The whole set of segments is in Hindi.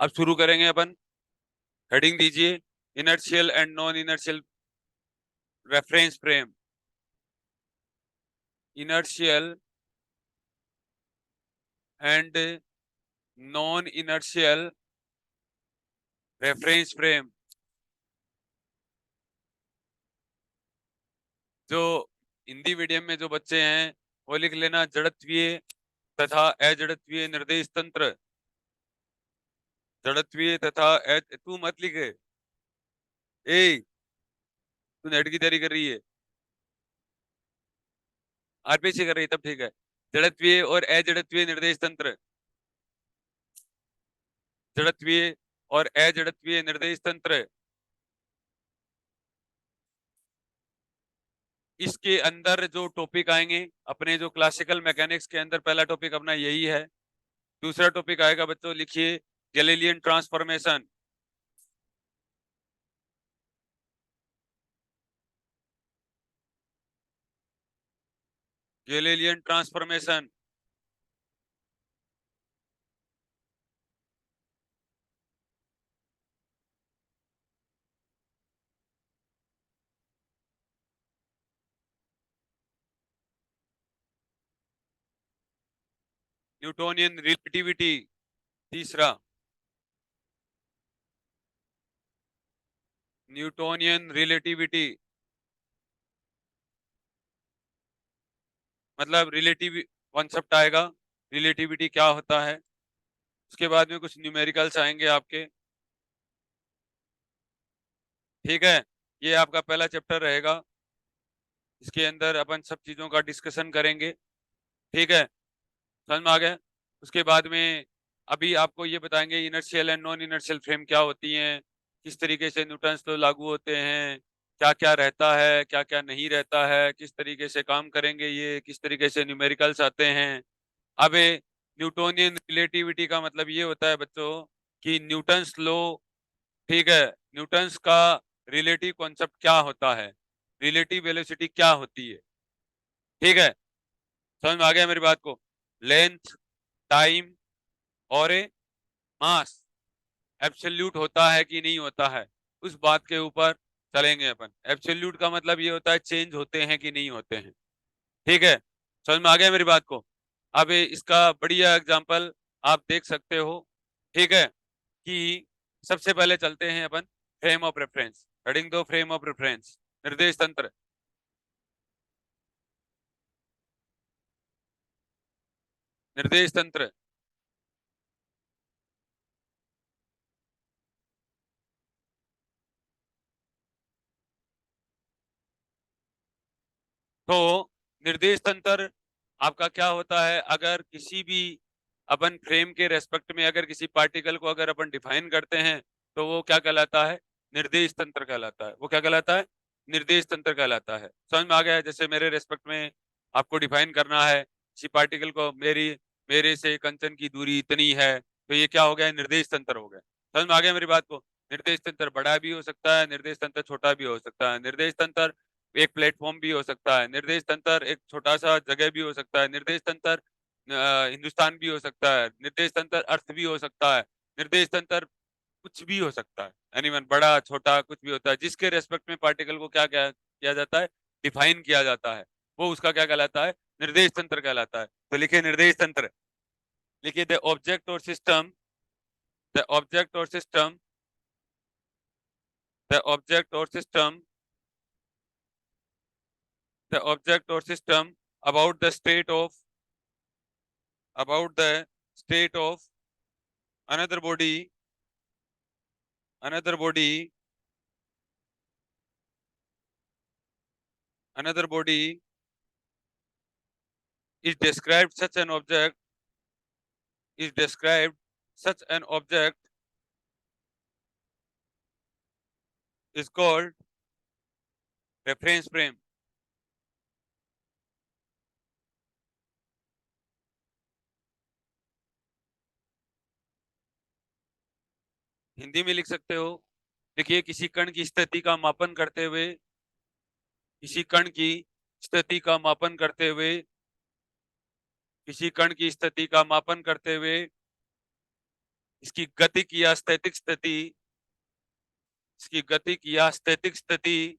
अब शुरू करेंगे अपन। हेडिंग दीजिए, inertial and non inertial reference frame. Inertial and non inertial reference frame. जो हिंदी मीडियम में जो बच्चे हैं वो लिख लेना, जड़त्वीय तथा अजड़त्वीय निर्देश तंत्र। जड़त्वीय तथा तू मत लिखे, ए तू नेट की तैयारी कर रही है, आरपीसी कर रही है, तब ठीक है। जड़त्वीय और अजड़त्वीय निर्देश तंत्र। जड़त्वीय और अजड़त्वीय निर्देश तंत्र, इसके अंदर जो टॉपिक आएंगे अपने, जो क्लासिकल मैकेनिक्स के अंदर पहला टॉपिक अपना यही है। दूसरा टॉपिक आएगा बच्चों, लिखिए Galilean transformation. Galilean transformation. Newtonian relativity तीसरा। न्यूटोनियन रिलेटिविटी मतलब रिलेटिव कॉन्सेप्ट आएगा, रिलेटिविटी क्या होता है। उसके बाद में कुछ न्यूमेरिकल्स आएंगे आपके, ठीक है। ये आपका पहला चैप्टर रहेगा, इसके अंदर अपन सब चीजों का डिस्कशन करेंगे, ठीक है। समझ में आ गया। उसके बाद में अभी आपको ये बताएंगे inertial and non inertial frame क्या होती हैं, किस तरीके से न्यूटन्स लॉ लागू होते हैं, क्या क्या रहता है, क्या क्या नहीं रहता है, किस तरीके से काम करेंगे ये, किस तरीके से न्यूमेरिकल्स आते हैं। अब न्यूटोनियन रिलेटिविटी का मतलब ये होता है बच्चों कि न्यूटन्स लॉ, ठीक है, न्यूटन्स का रिलेटिव कॉन्सेप्ट क्या होता है, रिलेटिव वेलोसिटी क्या होती है, ठीक है। समझ में आ गया मेरी बात को। लेंथ, टाइम और मास एब्सोल्यूट होता है कि नहीं होता है, उस बात के ऊपर चलेंगे अपन। एब्सोल्यूट का मतलब ये होता है चेंज होते हैं कि नहीं होते हैं, ठीक है। समझ में आ गया मेरी बात को। अब इसका बढ़िया एग्जांपल आप देख सकते हो, ठीक है, कि सबसे पहले चलते हैं अपन फ्रेम ऑफ रेफरेंस। हेडिंग दो, फ्रेम ऑफ रेफरेंस, निर्देश तंत्र। निर्देश तंत्र तो निर्देश तंत्र आपका क्या होता है, अगर किसी भी अपन फ्रेम के रेस्पेक्ट में अगर किसी पार्टिकल को अगर अपन डिफाइन करते हैं तो वो क्या कहलाता है, निर्देश तंत्र कहलाता है। वो क्या कहलाता है, निर्देश तंत्र कहलाता है। समझ में आ गया है। जैसे मेरे रेस्पेक्ट में आपको डिफाइन करना है किसी पार्टिकल को, मेरी मेरे से कंचन की दूरी इतनी है, तो ये क्या हो गया, निर्देश तंत्र हो गया। समझ में आ गया मेरी बात को। निर्देश तंत्र बड़ा भी हो सकता है, निर्देश तंत्र छोटा भी हो सकता है। निर्देश तंत्र एक प्लेटफॉर्म भी हो सकता है, निर्देश तंत्र एक छोटा सा जगह भी हो सकता है, निर्देश तंत्र हिंदुस्तान भी हो सकता है, निर्देश तंत्र अर्थ भी हो सकता है, निर्देश तंत्र कुछ भी हो सकता है। एनीवन, बड़ा छोटा कुछ भी होता है, जिसके रेस्पेक्ट में पार्टिकल को क्या क्या किया जाता है, डिफाइन किया जाता है, वो उसका क्या कहलाता है, निर्देश तंत्र कहलाता है। तो लिखिए निर्देश तंत्र। लिखिए द ऑब्जेक्ट और सिस्टम, द ऑब्जेक्ट और सिस्टम, द ऑब्जेक्ट और सिस्टम, द ऑब्जेक्ट और system about the state of, about the state of another body, another body, another body is described, such an object is described, such an object is called reference frame। Hindi में लिख सकते हो। देखिए, किसी कण की स्थिति का मापन करते हुए, किसी कण की स्थिति का मापन करते हुए, किसी कण की स्थिति का मापन करते हुए इसकी गतिक या स्थैतिक स्थिति, इसकी गतिक या स्थैतिक स्थिति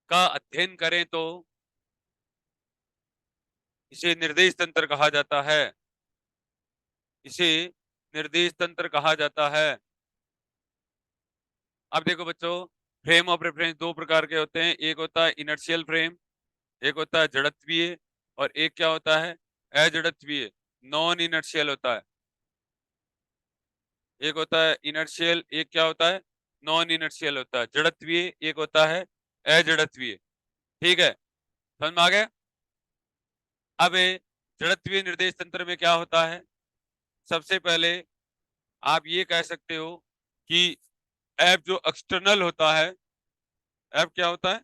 का अध्ययन करें तो इसे निर्देश तंत्र कहा जाता है। इसे निर्देश तंत्र कहा जाता है। अब देखो बच्चों, फ्रेम ऑफ रेफरेंस दो प्रकार के होते हैं, एक होता है इनर्शियल फ्रेम, एक होता है जड़त्वीय, और एक क्या होता है अजड़त्वीय, नॉन इनर्शियल होता है। एक होता है इनर्शियल, एक क्या होता है नॉन इनर्शियल होता है। जड़त्वीय एक होता है अजड़त्वीय। ठीक है, समझ में आ गया। अब ये जड़त्वीय निर्देश तंत्र में क्या होता है, सबसे पहले आप ये कह सकते हो कि एफ जो एक्सटर्नल होता है, एफ क्या होता है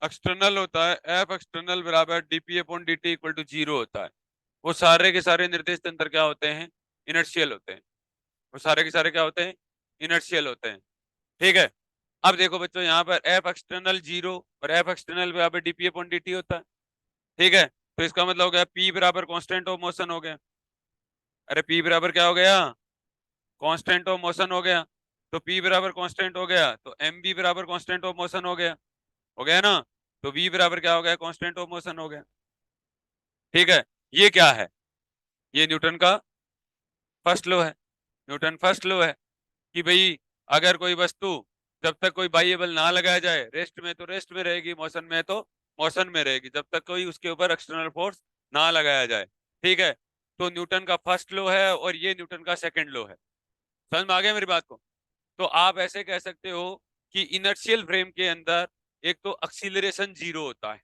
एक्सटर्नल होता है, एफ एक्सटर्नल बराबर dp upon d t equal to 0 होता है। वो सारे के सारे निर्देश तंत्र क्या होते हैं, इनर्शियल होते हैं। वो सारे के सारे क्या होते हैं, इनर्शियल होते हैं। ठीक है, अब देखो बच्चों, यहाँ पर एफ एक्सटर्नल 0 और एफ एक्सटर्नल बराबर डीपी अपॉन डी टी होता है। ठीक है, तो इसका मतलब हो गया पी बराबर कांस्टेंट ऑफ मोशन हो गया। अरे पी बराबर क्या हो गया, कांस्टेंट ऑफ मोशन हो गया। तो पी बराबर कांस्टेंट हो गया तो एम बी बराबर कांस्टेंट ऑफ मोशन हो गया ना। तो वी बराबर क्या हो गया, कांस्टेंट ऑफ मोशन हो गया। ठीक है, ये क्या है, ये न्यूटन का फर्स्ट लॉ है। न्यूटन फर्स्ट लॉ है कि भाई अगर कोई वस्तु जब तक कोई बाह्य बल ना लगाया जाए, रेस्ट में तो रेस्ट में रहेगी, मोशन में तो मोशन में रहेगी, जब तक कोई उसके ऊपर एक्सटर्नल फोर्स ना लगाया जाए। ठीक है, तो न्यूटन का फर्स्ट लॉ है और ये न्यूटन का सेकंड लॉ है। समझ में आ गया मेरी बात को। तो आप ऐसे कह सकते हो कि इनर्शियल फ्रेम के अंदर एक तो एक्सीलरेशन 0 होता है,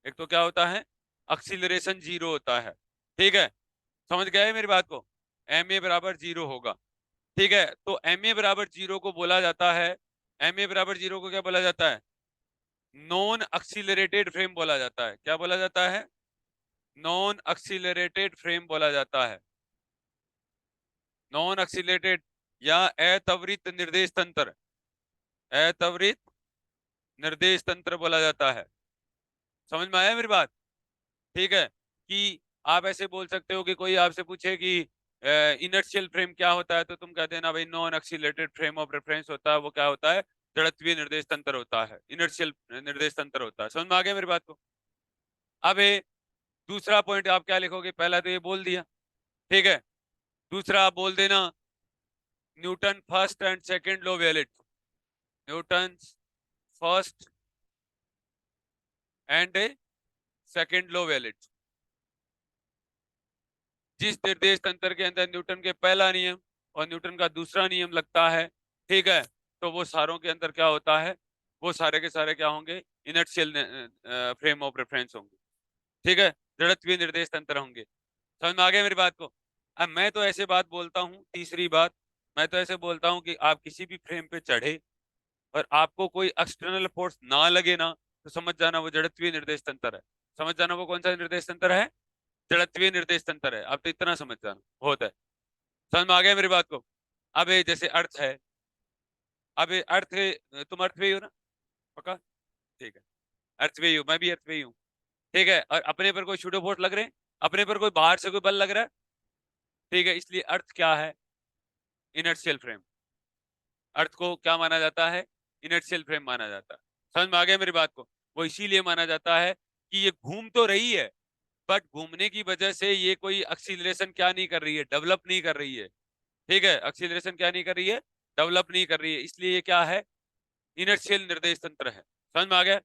एक तो क्या होता है एक्सीलरेशन 0 होता है। ठीक है, समझ गए मेरी बात को, एम ए बराबर 0 होगा। ठीक है, तो एम ए बराबर 0 को बोला जाता है, एम ए बराबर 0 को क्या बोला जाता है, नॉन एक्सीलरेटेड फ्रेम बोला जाता है। क्या बोला जाता है, नॉन एक्सीलरेटेड फ्रेम बोला जाता है। नॉन एक्सीलरेटेड या अत्वरित निर्देश तंत्र, अत्वरित निर्देश तंत्र बोला जाता है। समझ में आया मेरी बात। ठीक है, कि आप ऐसे बोल सकते हो कि कोई आपसे पूछे कि इनर्शियल फ्रेम क्या होता है, तो तुम कहते हैं ना भाई non accelerated frame of reference होता है। वो क्या होता है, जड़त्वीय निर्देश तंत्र होता है, इनर्शियल निर्देश तंत्र होता है। समझ में आ गया मेरी बात को। अब ये दूसरा पॉइंट आप क्या लिखोगे, पहला तो ये बोल दिया। ठीक है, दूसरा आप बोल देना Newton first and second law valid, Newton first and second law valid. जिस निर्देश तंत्र के अंदर न्यूटन के पहला नियम और न्यूटन का दूसरा नियम लगता है, ठीक है, तो वो सारों के अंदर क्या होता है, वो सारे के सारे क्या होंगे, इनर्शियल फ्रेम ऑफ रेफरेंस होंगे। ठीक है, जड़त्वीय निर्देश तंत्र होंगे। समझ में आ गया मेरी बात को। अब मैं तो ऐसे बात बोलता हूँ, तीसरी बात, मैं तो ऐसे बोलता हूँ कि आप किसी भी फ्रेम पे चढ़े और आपको कोई एक्सटर्नल फोर्स ना लगे ना, तो समझ जाना वो जड़त्वीय निर्देश तंत्र है। समझ जाना वो कौन सा निर्देश तंत्र है, जड़त्वीय निर्देश तंत्र है। अब तो इतना समझ जाना बहुत है। समझ में आ गया मेरी बात को। अब ये जैसे अर्थ है, अब ये अर्थ तुम अर्थ में ही हो ना, पक्का, ठीक है, अर्थ में ही हूँ, मैं भी अर्थ में ही हूँ। ठीक है, और अपने पर कोई शूडो फोर्स लग रहे हैं, अपने पर कोई बाहर से कोई बल लग रहा है। ठीक है, इसलिए अर्थ क्या है, इनर्शियल फ्रेम। अर्थ को क्या माना जाता है, इनर्शियल फ्रेम माना जाता है। समझ में आ गया मेरी बात को। वो इसीलिए माना जाता है कि ये घूम तो रही है, बट घूमने की वजह से ये कोई एक्सीलरेशन क्या नहीं कर रही है, डेवलप नहीं कर रही है। ठीक है, एक्सीलरेशन क्या नहीं कर रही है, डेवलप नहीं कर रही है, इसलिए ये क्या है, इनर्शियल निर्देश तंत्र है। समझ में आ गया।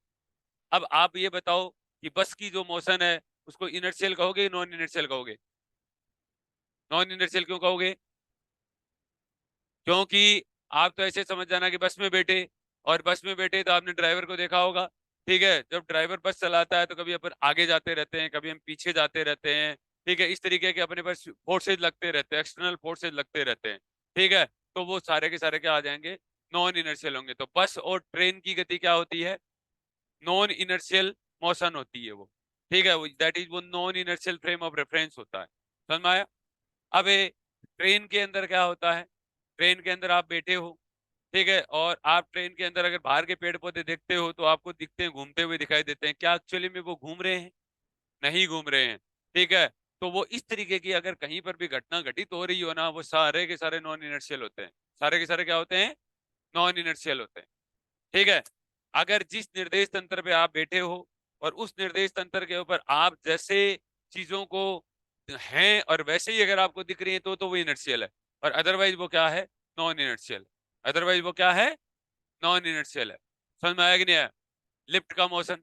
अब आप ये बताओ कि बस की जो मोशन है उसको इनर्शियल कहोगे, नॉन इनर्शियल कहोगे। नॉन इनर्शियल क्यों कहोगे, क्योंकि आप तो ऐसे समझ जाना कि बस में बैठे, और बस में बैठे तो आपने ड्राइवर को देखा होगा। ठीक है, जब ड्राइवर बस चलाता है तो कभी अपन आगे जाते रहते हैं, कभी हम पीछे जाते रहते हैं। ठीक है, इस तरीके के अपने पास फोर्सेज लगते रहते हैं, एक्सटर्नल फोर्सेज लगते रहते हैं। ठीक है, तो वो सारे के सारे क्या आ जाएंगे, नॉन इनर्शियल होंगे। तो बस और ट्रेन की गति क्या होती है, नॉन इनर्शियल मोशन होती है वो। ठीक है, दैट इज वो non inertial frame of reference होता है। समझ में आया। अब ये ट्रेन के अंदर क्या होता है, ट्रेन के अंदर आप बैठे हो, ठीक है, और आप ट्रेन के अंदर अगर बाहर के पेड़ पौधे देखते हो तो आपको दिखते हैं, घूमते हुए दिखाई देते हैं, क्या एक्चुअली में वो घूम रहे हैं, नहीं घूम रहे हैं। ठीक है, तो वो इस तरीके की अगर कहीं पर भी घटना घटित हो रही हो ना, वो सारे के सारे नॉन इनर्शियल होते हैं। सारे के सारे क्या होते हैं? नॉन इनर्शियल होते हैं। ठीक है। अगर जिस निर्देश तंत्र पे आप बैठे हो और उस निर्देश तंत्र के ऊपर आप जैसे चीजों को हैं और वैसे ही अगर आपको दिख रही है तो वो इनर्शियल है, और अदरवाइज वो क्या है? Non inertial. अदरवाइज वो क्या है? नॉन इनर्शियल है। समझ में आया कि नहीं आया? लिफ्ट का मोशन,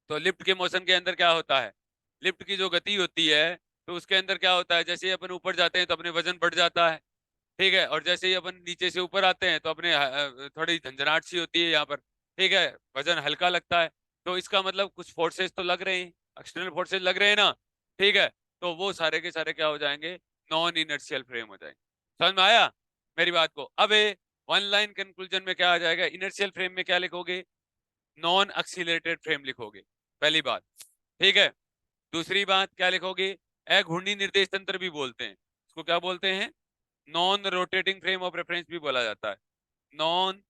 तो लिफ्ट के मोशन के अंदर क्या होता है? लिफ्ट की जो गति होती है, तो उसके अंदर क्या होता है? जैसे ही अपन ऊपर जाते हैं तो अपने वजन बढ़ जाता है। ठीक है। और जैसे ही अपन नीचे से ऊपर आते हैं तो अपने थोड़ी झंझनाहट सी होती है यहाँ पर। ठीक है। वजन हल्का लगता है। तो इसका मतलब कुछ फोर्सेस तो लग रहे हैं, एक्सटर्नल फोर्सेस लग रहे हैं ना। ठीक है। तो वो सारे के सारे क्या हो जाएंगे? नॉन इनर्शियल फ्रेम हो जाएंगे। समझ में आया मेरी बात को? अब वन लाइन कंक्लूजन में क्या आ जाएगा? इनर्शियल फ्रेम में क्या लिखोगे? नॉन एक्सीलरेटेड फ्रेम लिखोगे, पहली बात। ठीक है। दूसरी बात क्या लिखोगे? घूर्णी निर्देश तंत्र भी बोलते हैं इसको। क्या बोलते हैं? Non rotating frame of reference भी बोला जाता है। Non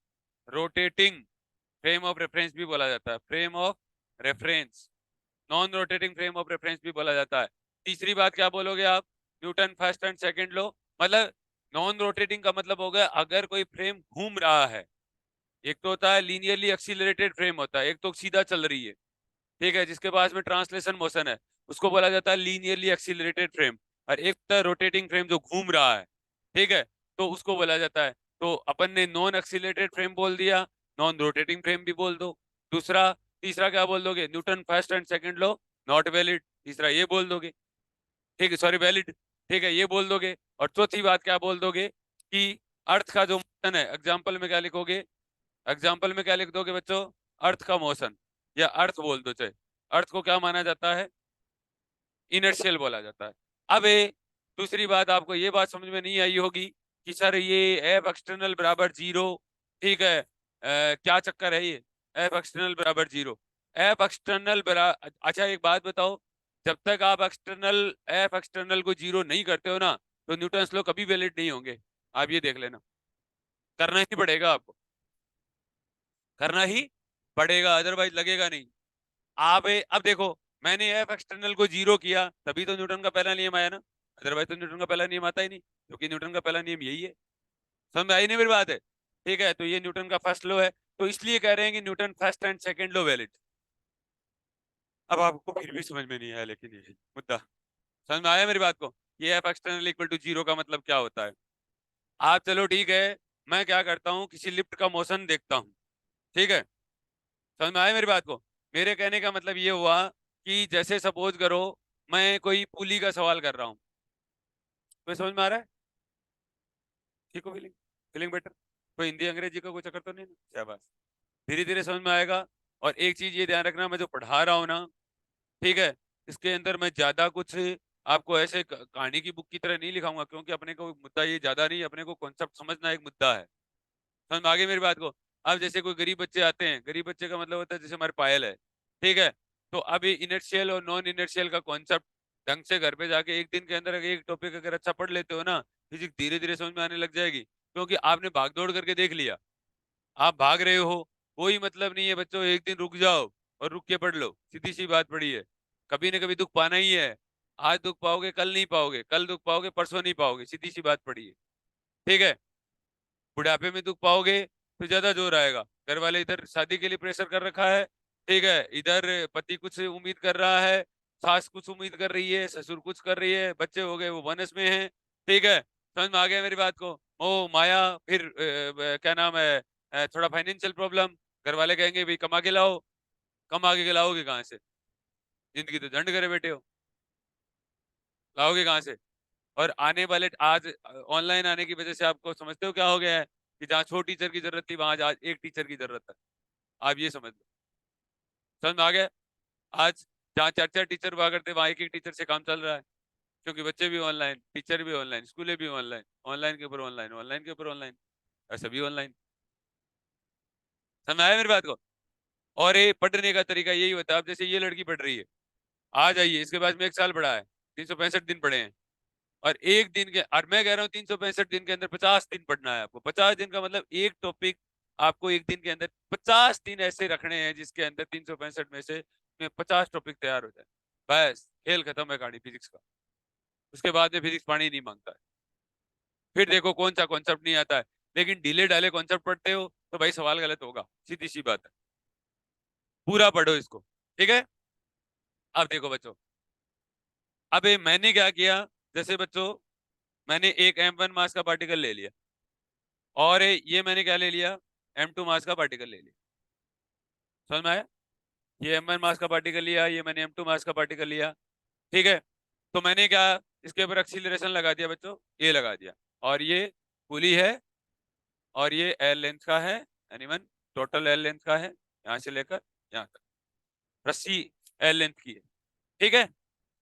rotating frame of reference भी बोला जाता है। Frame of reference, non rotating frame of reference भी बोला जाता है। तीसरी बात क्या बोलोगे आप? Newton first and second law. मतलब नॉन रोटेटिंग का मतलब हो गया अगर कोई फ्रेम घूम रहा है। एक तो होता है लीनियरली एक्सीलरेटेड फ्रेम होता है, एक तो सीधा चल रही है। ठीक है। जिसके पास में ट्रांसलेशन मोशन है उसको बोला जाता है लीनियरली एक्सीलरेटेड फ्रेम। और एक होता है रोटेटिंग फ्रेम जो घूम रहा है। ठीक है। तो उसको बोला जाता है। तो अपन ने नॉन एक्सीलरेटेड फ्रेम बोल दिया, नॉन रोटेटिंग फ्रेम भी बोल दो। दूसरा तीसरा क्या बोल दोगे? Newton first and second law not valid, तीसरा ये बोल दोगे। ठीक है, सॉरी वैलिड। ठीक है, ये बोल दोगे। और चौथी बात क्या बोल दोगे? कि अर्थ का जो मोशन है, एग्जाम्पल में क्या लिखोगे? एग्जाम्पल में क्या लिख दोगे बच्चों? अर्थ का मोशन, या अर्थ बोल दो चाहे। अर्थ को क्या माना जाता है? इनर्शियल बोला जाता है। अब दूसरी बात, आपको ये बात समझ में नहीं आई होगी कि सर ये एफ एक्सटर्नल बराबर जीरो। ठीक है। क्या चक्कर है ये? एफ एक्सटर्नल बराबर जीरो। एफ एक्सटर्नल बराबर, अच्छा एक बात बताओ, जब तक आप एक्सटर्नल एफ एक्सटर्नल को जीरो नहीं करते हो ना, तो न्यूटन्स लॉ कभी वैलिड नहीं होंगे। आप ये देख लेना, करना ही पड़ेगा आपको, करना ही पड़ेगा, अदरवाइज लगेगा नहीं। आप अब देखो, मैंने एफ एक्सटर्नल को जीरो किया तभी तो न्यूटन का पहला नियम आया ना, अदरवाइज तो न्यूटन का पहला नियम आता ही नहीं, क्योंकि न्यूटन का पहला नियम यही है। समझ में आई नहीं मेरी बात है? ठीक है। तो ये न्यूटन का फर्स्ट लॉ है, तो इसलिए कह रहे हैं कि Newton first and second law valid. अब आपको फिर भी समझ में नहीं आया, लेकिन ये मुद्दा समझ में आया मेरी बात को? ये F external equal to zero का मतलब क्या होता है? आप चलो ठीक है, मैं क्या करता हूँ, किसी लिफ्ट का मोशन देखता हूँ। ठीक है। समझ में आया मेरी बात को? मेरे कहने का मतलब ये हुआ कि जैसे सपोज करो मैं कोई पुली का सवाल कर रहा हूँ, तो समझ में आ रहा है? ठीक हो? Feeling, feeling better? कोई हिंदी अंग्रेजी का कोई चक्कर तो नहीं ना? क्या बात, धीरे धीरे समझ में आएगा। और एक चीज ये ध्यान रखना, मैं जो पढ़ा रहा हूँ ना, ठीक है, इसके अंदर मैं ज्यादा कुछ आपको ऐसे कहानी की बुक की तरह नहीं लिखाऊंगा, क्योंकि अपने को मुद्दा ये ज्यादा नहीं, अपने को कॉन्सेप्ट समझना एक मुद्दा है। समझ में आ गई मेरी बात को? अब जैसे कोई गरीब बच्चे आते हैं, गरीब बच्चे का मतलब होता है जैसे हमारे पायल है। ठीक है। तो अब इनर्शियल और नॉन इनर्शियल का कॉन्सेप्ट ढंग से घर पे जाके एक दिन के अंदर एक टॉपिक अगर अच्छा पढ़ लेते हो ना, फिजिक्स धीरे धीरे समझ में आने लग जाएगी, क्योंकि आपने भाग दौड़ करके देख लिया। आप भाग रहे हो, कोई मतलब नहीं है बच्चों, एक दिन रुक जाओ और रुक के पढ़ लो, सीधी सी बात पड़ी है। कभी ना कभी दुख पाना ही है। आज दुख पाओगे कल नहीं पाओगे, कल दुख पाओगे परसों नहीं पाओगे, सीधी सी बात पड़ी है। ठीक है। बुढ़ापे में दुख पाओगे तो ज्यादा जोर आएगा। घर वाले इधर शादी के लिए प्रेशर कर रखा है। ठीक है। इधर पति कुछ उम्मीद कर रहा है, सास कुछ उम्मीद कर रही है, ससुर कुछ कर रही है, बच्चे हो गए वो वनस में हैं। ठीक है। समझ में आ गया मेरी बात को? ओ माया, फिर क्या नाम है, थोड़ा फाइनेंशियल प्रॉब्लम। घर वाले कहेंगे भाई कमा के लाओ। कमा के लाओगे कहाँ से? जिंदगी तो झंड करे बैठे हो, लाओगे कहाँ से? और आने वाले आज ऑनलाइन आने की वजह से आपको समझते हो क्या हो गया है, कि जहाँ छो टीचर की जरूरत थी वहां आज एक टीचर की जरूरत है। आप ये समझ लो। समझ में आ गया? आज जहाँ चार चार टीचर हुआ करते वहां एक एक टीचर से काम चल रहा है, क्योंकि बच्चे भी ऑनलाइन, टीचर भी ऑनलाइन, स्कूलें भी ऑनलाइन, ऑनलाइन के ऊपर ऑनलाइन, ऑनलाइन के ऊपर ऑनलाइन, और सभी ऑनलाइन। समझ में आया मेरी बात को? और ये पढ़ने का तरीका यही होता है। अब जैसे ये लड़की पढ़ रही है, आ जाइए, इसके पास में एक साल पढ़ा है, 365 दिन पढ़े हैं। और एक दिन के, और मैं कह रहा हूँ 365 दिन के अंदर 50 दिन पढ़ना है आपको। 50 दिन का मतलब एक टॉपिक आपको एक दिन के अंदर 50 दिन ऐसे रखने हैं जिसके अंदर 365 में से 50 टॉपिक तैयार हो जाए। बस खेल खत्म है कहानी फिजिक्स का। उसके बाद में फिजिक्स पानी नहीं मांगता है। फिर देखो कौन सा कॉन्सेप्ट नहीं आता है, लेकिन ढीले ढाले कॉन्सेप्ट पढ़ते हो तो भाई सवाल गलत होगा, सीधी सी बात है। पूरा पढ़ो इसको, ठीक है। अब देखो बच्चों, अब ये मैंने क्या किया, जैसे बच्चों मैंने एक m1 मास का पार्टिकल ले लिया, और ये मैंने क्या ले लिया, m2 मास का पार्टिकल ले लिया। समझ में आया? ये m1 मास का पार्टिकल लिया, ये मैंने m2 मास का पार्टिकल लिया, ठीक है। तो मैंने क्या, इसके ऊपर एक्सीलरेशन लगा दिया बच्चों, ये लगा दिया, और ये पुली है, और ये एल लेंथ का है, एनीवन टोटल एल लेंथ का है, यहाँ से लेकर यहाँ तक रस्सी एल लेंथ की है, ठीक है।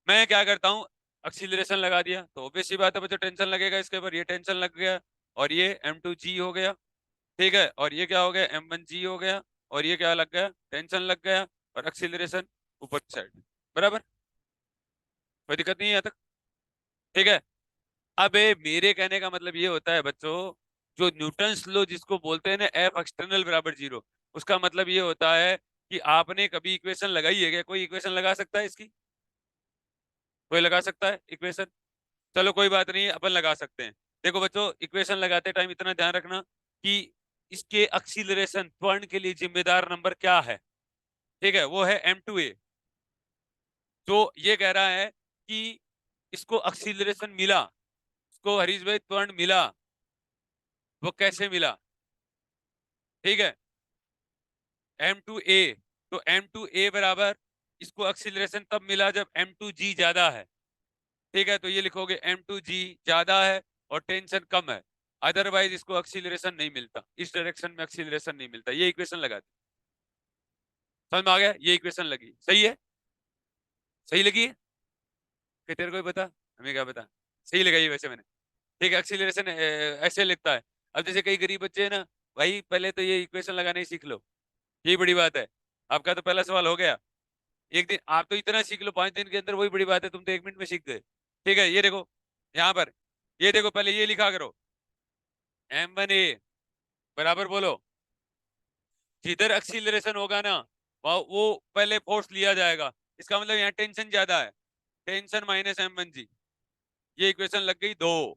मैं क्या करता हूँ, एक्सीलरेशन लगा दिया, तो ऑब्वियस सी बात है बच्चों टेंशन लगेगा इसके ऊपर, ये टेंशन लग गया, और ये m2g हो गया, ठीक है, और ये क्या हो गया, m1g हो गया, और ये क्या लग गया, टेंशन लग गया, और एक्सीलरेशन ऊपर साइड, बराबर, कोई दिक्कत नहीं है यहाँ तक, ठीक है। अब मेरे कहने का मतलब ये होता है बच्चों, जो न्यूटन्स लॉ जिसको बोलते हैं ना एफ एक्सटर्नल बराबर जीरो, उसका मतलब ये होता है कि आपने कभी इक्वेशन लगाई है क्या, कोई इक्वेशन लगा सकता है इसकी, कोई लगा सकता है इक्वेशन? चलो कोई बात नहीं, अपन लगा सकते हैं। देखो बच्चों, इक्वेशन लगाते टाइम इतना ध्यान रखना कि इसके एक्सीलरेशन त्वरण के लिए जिम्मेदार नंबर क्या है, ठीक है, वो है m2a। तो ये कह रहा है कि इसको एक्सीलरेशन मिला, इसको हरीश भाई त्वरण मिला, वो कैसे मिला, ठीक है, m2a। तो m2a बराबर, इसको एक्सीलरेशन तब मिला जब m2g ज्यादा है, ठीक है, तो ये लिखोगे m2g ज्यादा है और टेंशन कम है, अदरवाइज इसको एक्सीलरेशन नहीं मिलता, इस डायरेक्शन में एक्सीलरेशन नहीं मिलता। ये इक्वेशन लगा दी, समझ में आ गया, ये इक्वेशन लगी, सही है, सही लगी है कि तेरे को ही पता, हमें क्या पता, सही लगाई है वैसे मैंने, ठीक है। एक्सीलरेशन ऐसे लिखता है। अब जैसे कई गरीब बच्चे हैं ना, भाई पहले तो ये इक्वेशन लगाना ही सीख लो, यही बड़ी बात है। आपका तो पहला सवाल हो गया, एक दिन आप तो इतना सीख लो 5 दिन के अंदर, वही बड़ी बात है, तुम तो 1 मिनट में सीख गए, ठीक है। ये देखो यहाँ पर, ये देखो पहले ये लिखा करो, m1a बराबर बोलो, जिधर एक्सीलरेशन होगा ना वो पहले फोर्स लिया जाएगा, इसका मतलब यहाँ टेंशन ज्यादा है, टेंशन माइनस m1g, ये इक्वेशन लग गई 2।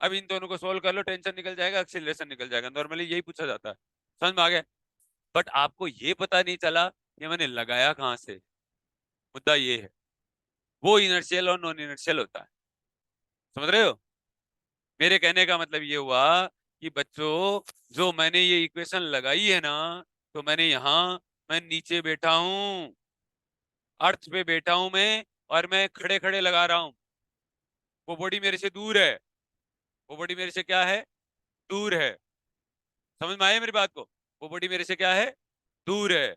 अब इन दोनों को सोल्व कर लो, टेंशन निकल जाएगा, एक्सीलरेशन निकल जाएगा, नॉर्मली यही पूछा जाता है, समझ में आ गया। बट आपको ये पता नहीं चला कि मैंने लगाया कहाँ से, मुद्दा ये है, वो इनर्शियल और नॉन इनर्शियल होता है, समझ रहे हो? मेरे कहने का मतलब ये हुआ कि बच्चों, जो मैंने ये इक्वेशन लगाई है ना, तो मैंने यहाँ, मैं नीचे बैठा हूँ, अर्थ पे बैठा हूं मैं, और मैं खड़े खड़े लगा रहा हूँ, वो बॉडी मेरे से दूर है, वो बॉडी मेरे से क्या है, दूर है। समझ में आया मेरी बात को? वो बॉडी मेरे से क्या है, दूर है,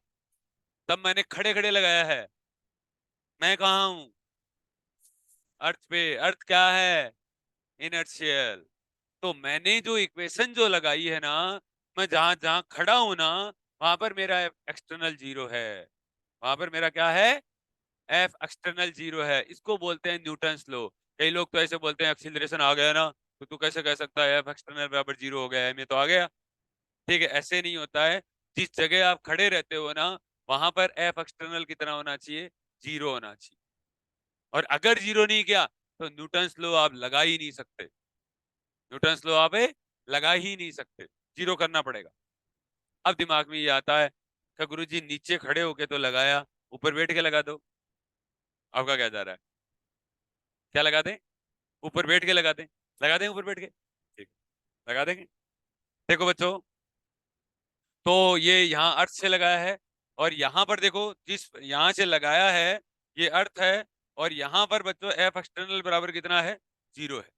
तब मैंने खड़े खड़े लगाया है। मैं कहाँ हूँ, अर्थ पे, अर्थ क्या है, इनर्शियल। तो मैंने जो इक्वेशन जो लगाई है ना, मैं जहां जहां खड़ा हूं ना, वहां पर मेरा एक्सटर्नल जीरो है, वहां पर मेरा क्या है, एफ एक्सटर्नल जीरो है, इसको बोलते हैं न्यूटन्स लो। कई लोग तो ऐसे बोलते हैं एक्सीलरेशन आ गया ना, तो तू कैसे कह सकता है एफ एक्सटर्नल बराबर जीरो हो गया है, मैं तो आ गया, ठीक है, ऐसे नहीं होता है। जिस जगह आप खड़े रहते हो ना, वहां पर एफ एक्सटर्नल कितना होना चाहिए, जीरो होना चाहिए, और अगर जीरो नहीं किया तो न्यूटन्स लो आप लगा ही नहीं सकते, न्यूटन्स लो आप लगा ही नहीं सकते, जीरो करना पड़ेगा। अब दिमाग में ये आता है कि गुरुजी नीचे खड़े होके तो लगाया, ऊपर बैठ के लगा दो, आपका क्या जा रहा है, क्या लगा दें, ऊपर बैठ के लगा दें, लगा दें ऊपर बैठ के, ठीक, लगा देंगे। देखो बच्चों, तो ये यहाँ अर्थ से लगाया है, और यहाँ पर देखो जिस यहाँ से लगाया है, ये अर्थ है, और यहाँ पर बच्चों एफ एक्सटर्नल बराबर कितना है, जीरो है,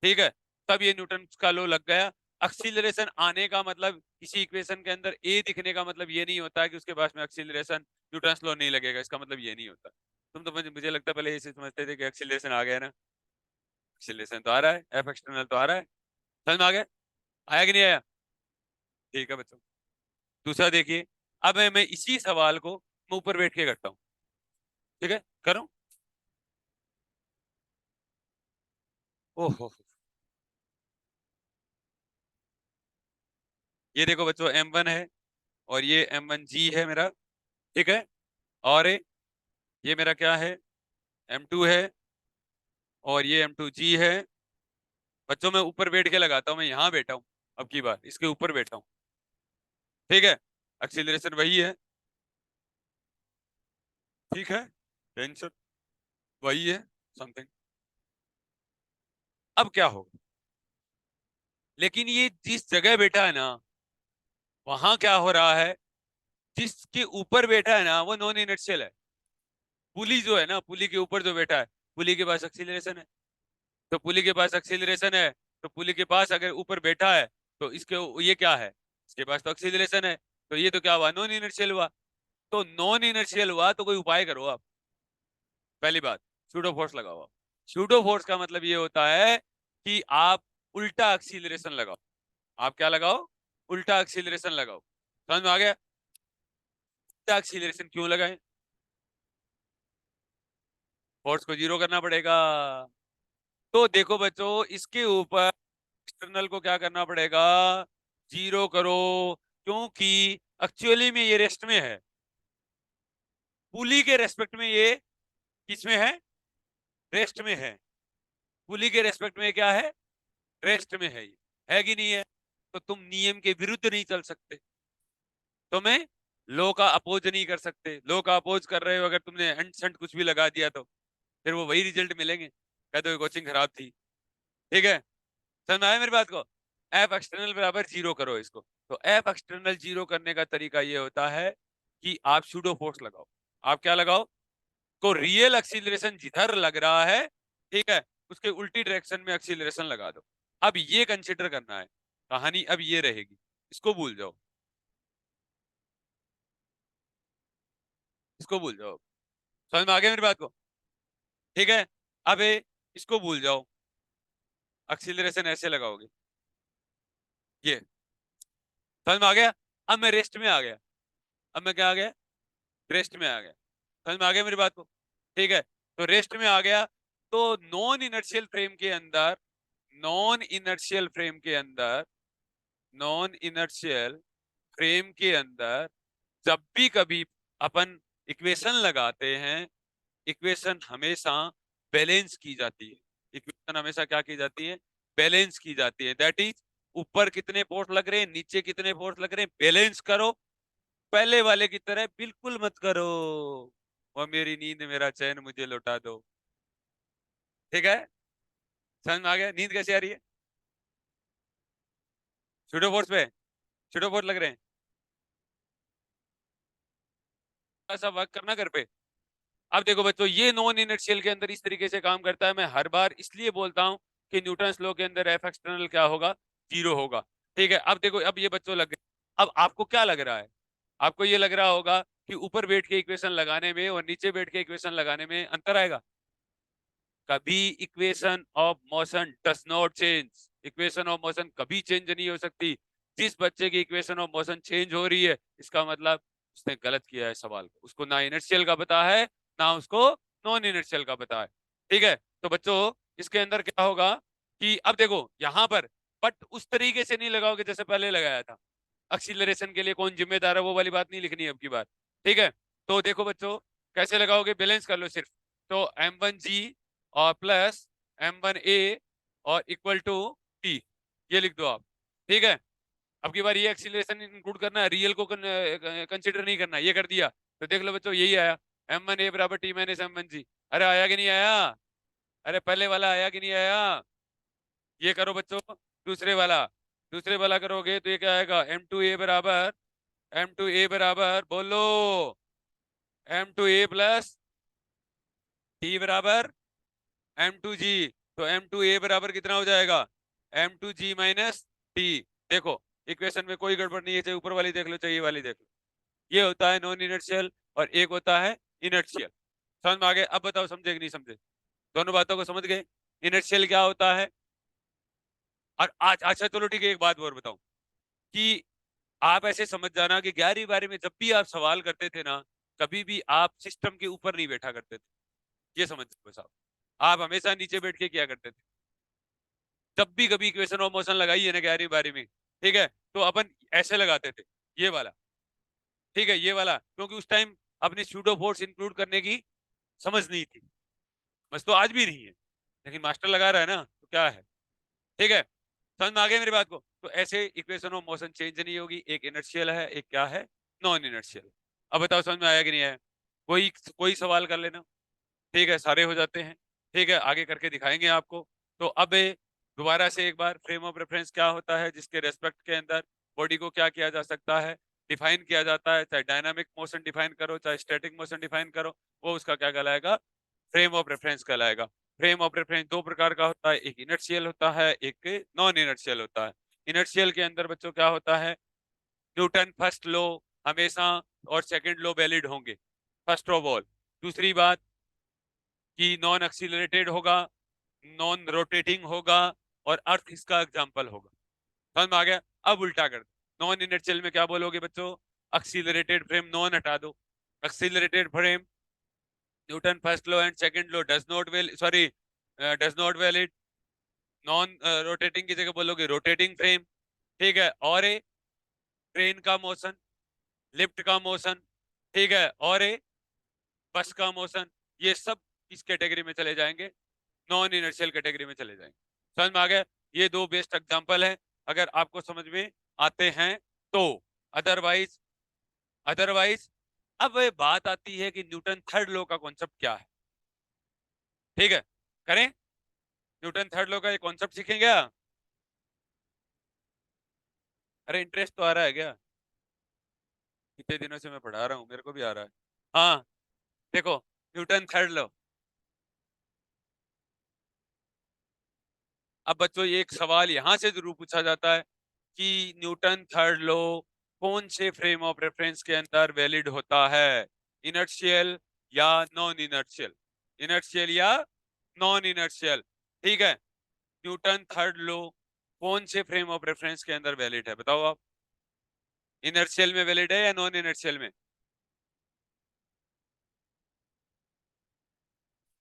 ठीक है। तब ये न्यूटन का लॉ लग गया। एक्सीलरेशन आने का मतलब, किसी इक्वेशन के अंदर ए दिखने का मतलब ये नहीं होता है कि उसके पास में एक्सीलरेशन न्यूटन लॉ नहीं लगेगा, इसका मतलब ये नहीं होता। तुम तो मुझे लगता है पहले ऐसे समझते थे कि एक्सीलरेशन आ गया ना, एक्सीलरेशन तो आ रहा है, एफ एक्सटर्नल तो आ रहा है, समझ में आ गया, आया कि नहीं आया? ठीक है बच्चों, दूसरा देखिए, अब मैं इसी सवाल को मैं ऊपर बैठ के करता हूँ, ठीक है, करूँ? ओहो, ये देखो बच्चों m1 है, और ये m1g है मेरा, ठीक है, और ये मेरा क्या है, M2 है, और ये M2G है। बच्चों मैं ऊपर बैठ के लगाता हूँ, मैं यहाँ बैठा हूँ, अब की बार इसके ऊपर बैठा हूँ, ठीक है। एक्सीलरेशन वही है, ठीक है, टेंशन वही है, समथिंग। अब क्या होगा, लेकिन ये जिस जगह बैठा है ना, वहां क्या हो रहा है, जिसके ऊपर बैठा है ना वो नॉन इनर्शियल है। पुली जो है ना, पुली के ऊपर जो बैठा है, पुली के पास एक्सीलरेशन है। तो पुली के पास एक्सीलरेशन है, तो पुली के पास अगर ऊपर बैठा है, तो इसके ये क्या है, इसके पास तो एक्सीलरेशन है। तो ये तो क्या हुआ, नॉन इनर्शियल हुआ। तो नॉन इनर्शियल हुआ तो कोई उपाय करो आप। पहली बात, सूडो फोर्स लगाओ आप। सूडो फोर्स का मतलब ये होता है कि आप उल्टा एक्सीलरेशन लगाओ। आप क्या लगाओ, उल्टा एक्सीलरेशन लगाओ। समझ में आ गया, उल्टा एक्सीलरेशन क्यों लगाएं, फोर्स को जीरो करना पड़ेगा। तो देखो बच्चों, इसके ऊपर एक्सटर्नल को क्या करना पड़ेगा, जीरो करो, क्योंकि एक्चुअली में ये रेस्ट में है। पुली के रेस्पेक्ट में ये किसमें है, रेस्ट में है। पुली के रेस्पेक्ट में क्या है, रेस्ट में है। ये है कि नहीं है। तो तुम नियम के विरुद्ध नहीं चल सकते, तुम्हें लो का अपोज नहीं कर सकते। लो का अपोज कर रहे हो अगर तुमने एंड सेंट कुछ भी लगा दिया, तो फिर वो वही रिजल्ट मिलेंगे, कहते हो कोचिंग खराब थी। ठीक है, समझ में आया मेरी बात को। एफ एक्सटर्नल बराबर जीरो करो इसको। तो एफ एक्सटर्नल जीरो करने का तरीका ये होता है कि आप सूडो फोर्स लगाओ। आप क्या लगाओ, को रियल एक्सीलरेशन जिधर लग रहा है, ठीक है, उसके उल्टी डायरेक्शन में एक्सीलरेशन लगा दो। अब ये कंसिडर करना है, कहानी अब ये रहेगी, इसको भूल जाओ, इसको भूल जाओ। समझ में आ गया मेरी बात को, ठीक है। अब इसको भूल जाओ, एक्सीलरेशन ऐसे लगाओगे, ये समझ में आ गया। अब मैं रेस्ट में आ गया, अब मैं क्या आ गया, रेस्ट में आ गया। समझ में आ गया मेरी बात को, ठीक है। तो रेस्ट में आ गया, तो नॉन इनर्शियल फ्रेम के अंदर, नॉन इनर्शियल फ्रेम के अंदर, नॉन इनर्शियल फ्रेम के अंदर जब भी कभी अपन इक्वेशन लगाते हैं, इक्वेशन हमेशा बैलेंस की जाती है। इक्वेशन हमेशा क्या की जाती है, बैलेंस की जाती है। दैट इज, ऊपर कितने फोर्स लग रहे हैं, नीचे कितने फोर्स लग रहे हैं, बैलेंस करो। पहले वाले की तरह बिल्कुल मत करो, वो मेरी नींद मेरा चैन मुझे लौटा दो। ठीक है, समझ में आ गया, नींद कैसे आ रही है, सूडो फोर्स पे, सूडो फोर्स लग रहे हैं, ऐसा वर्क करना घर पे। अब देखो बच्चों, ये नॉन इनर्शियल के अंदर इस तरीके से काम करता है। मैं हर बार इसलिए बोलता हूं कि न्यूटन्स लॉ के अंदर एफ एक्सटर्नल क्या होगा, जीरो होगा। ठीक है, अब देखो, अब ये बच्चों लग गए। अब आपको क्या लग रहा है, आपको ये लग रहा होगा कि ऊपर बैठ के इक्वेशन लगाने में और नीचे बैठ के इक्वेशन लगाने में अंतर आएगा। कभी equation of motion does not change, equation of motion कभी चेंज नहीं हो सकती। जिस बच्चे की इक्वेशन ऑफ मोशन चेंज हो रही है, इसका मतलब उसने गलत किया है सवाल को, उसको ना इनर्शियल का पता है, ना उसको नॉन इनर्शियल का पता है। ठीक है, तो बच्चों इसके अंदर क्या होगा कि अब देखो यहां पर, बट उस तरीके से नहीं लगाओगे जैसे पहले लगाया था। एक्सीलरेशन के लिए कौन जिम्मेदार है वो वाली बात नहीं लिखनी है अब की बार। ठीक है, तो देखो बच्चों, कैसे लगाओगे, बैलेंस कर लो सिर्फ। तो M1G और प्लस M1A और इक्वल टू T, ये लिख दो आप। ठीक है, अब की बार ये एक्सीलरेशन इंक्लूड करना है, रियल को कंसिडर नहीं करना, ये कर दिया। तो देख लो बच्चों, यही आया, M1A बराबर T माइनस M1G। अरे आया कि नहीं आया, अरे पहले वाला आया कि नहीं आया। ये करो बच्चों, दूसरे वाला, दूसरे वाला करोगे तो ये क्या आएगा, M2A बराबर बोलो, M2A प्लस T बराबर M2G। तो M2A बराबर कितना हो जाएगा, M2G माइनस T। देखो इक्वेशन में कोई गड़बड़ नहीं है, चाहे ऊपर वाली देख लो चाहे ये वाली देख लो। ये होता है नॉन इनर्शियल और एक होता है इनर्शियल। समझ में आ गए, अब बताओ समझे कि नहीं समझे, दोनों बातों को समझ गए। इनर्शियल क्या होता है, और आज अच्छा चलो ठीक है, एक बात और बताऊं कि आप ऐसे समझ जाना कि 11वीं बारी में जब भी आप सवाल करते थे ना, कभी भी आप सिस्टम के ऊपर नहीं बैठा करते थे। ये समझ बस आप हमेशा नीचे बैठ के किया करते थे। जब भी कभी इक्वेशन ऑफ मोशन लगाई है ना 11वीं बारी में, ठीक है, तो अपन ऐसे लगाते थे, ये वाला। ठीक है, ये वाला, क्योंकि उस टाइम अपनी सूडो फोर्स इंक्लूड करने की समझ नहीं थी, समझ तो आज भी नहीं है, लेकिन मास्टर लगा रहा है ना, तो क्या है। ठीक है, समझ में आ गया मेरी बात को। तो ऐसे इक्वेशन ऑफ मोशन चेंज नहीं होगी, एक इनर्शियल है, एक क्या है, नॉन इनर्शियल। अब बताओ समझ में आया कि नहीं आया। कोई कोई सवाल कर लेना। ठीक है, सारे हो जाते हैं। ठीक है, आगे करके दिखाएंगे आपको। तो अब दोबारा से एक बार फ्रेम ऑफ रेफरेंस क्या होता है, जिसके रेस्पेक्ट के अंदर बॉडी को क्या किया जा सकता है, डिफाइन किया जाता है। चाहे डायनामिक मोशन डिफाइन करो, चाहे स्टैटिक मोशन डिफाइन करो, वो उसका क्या कहलाएगा, फ्रेम ऑफ रेफरेंस कहलाएगा। फ्रेम ऑफ रेफरेंस दो प्रकार का होता है, एक इनर्शियल होता है, एक नॉन इनर्शियल होता है। इनर्शियल के अंदर बच्चों क्या होता है, न्यूटन फर्स्ट लॉ हमेशा और सेकंड लॉ वैलिड होंगे, फर्स्ट ऑफ ऑल। दूसरी बात कि नॉन एक्सीलरेटेड होगा, नॉन रोटेटिंग होगा, और अर्थ इसका एग्जाम्पल होगा। समझ में आ गया। अब उल्टा कर दो, नॉन इनर्शियल में क्या बोलोगे बच्चों, एक्सीलरेटेड फ्रेम नॉन हटा दो, accelerated frame Newton first law and second law does not well sorry does not valid. Non rotating की जगह बोलोगे रोटेटिंग फ्रेम। ठीक है, और ट्रेन का मोशन, लिफ्ट का मोशन, ठीक है, और बस का मोशन, ये सब इस कैटेगरी में चले जाएंगे, नॉन इनर्शियल कैटेगरी में चले जाएंगे। समझ में आ गया। ये दो बेस्ट एग्जांपल है, अगर आपको समझ में आते हैं तो। अदरवाइज अदरवाइज अब बात आती है कि न्यूटन थर्ड लॉ का कॉन्सेप्ट क्या है। ठीक है, करें, न्यूटन थर्ड लॉ का ये कॉन्सेप्ट सीखेंगे क्या? अरे इंटरेस्ट तो आ रहा है क्या? कितने दिनों से मैं पढ़ा रहा हूँ, मेरे को भी आ रहा है। हाँ, देखो, न्यूटन थर्ड लॉ। अब बच्चों एक सवाल यहां से जरूर पूछा जाता है कि न्यूटन थर्ड लॉ कौन से फ्रेम ऑफ रेफरेंस के अंदर वैलिड होता है, इनर्शियल या नॉन इनर्शियल, इनर्शियल या नॉन इनर्शियल। ठीक है, न्यूटन थर्ड लॉ कौन से फ्रेम ऑफ रेफरेंस के अंदर वैलिड है, बताओ आप। इनर्शियल में वैलिड है या नॉन इनर्शियल में?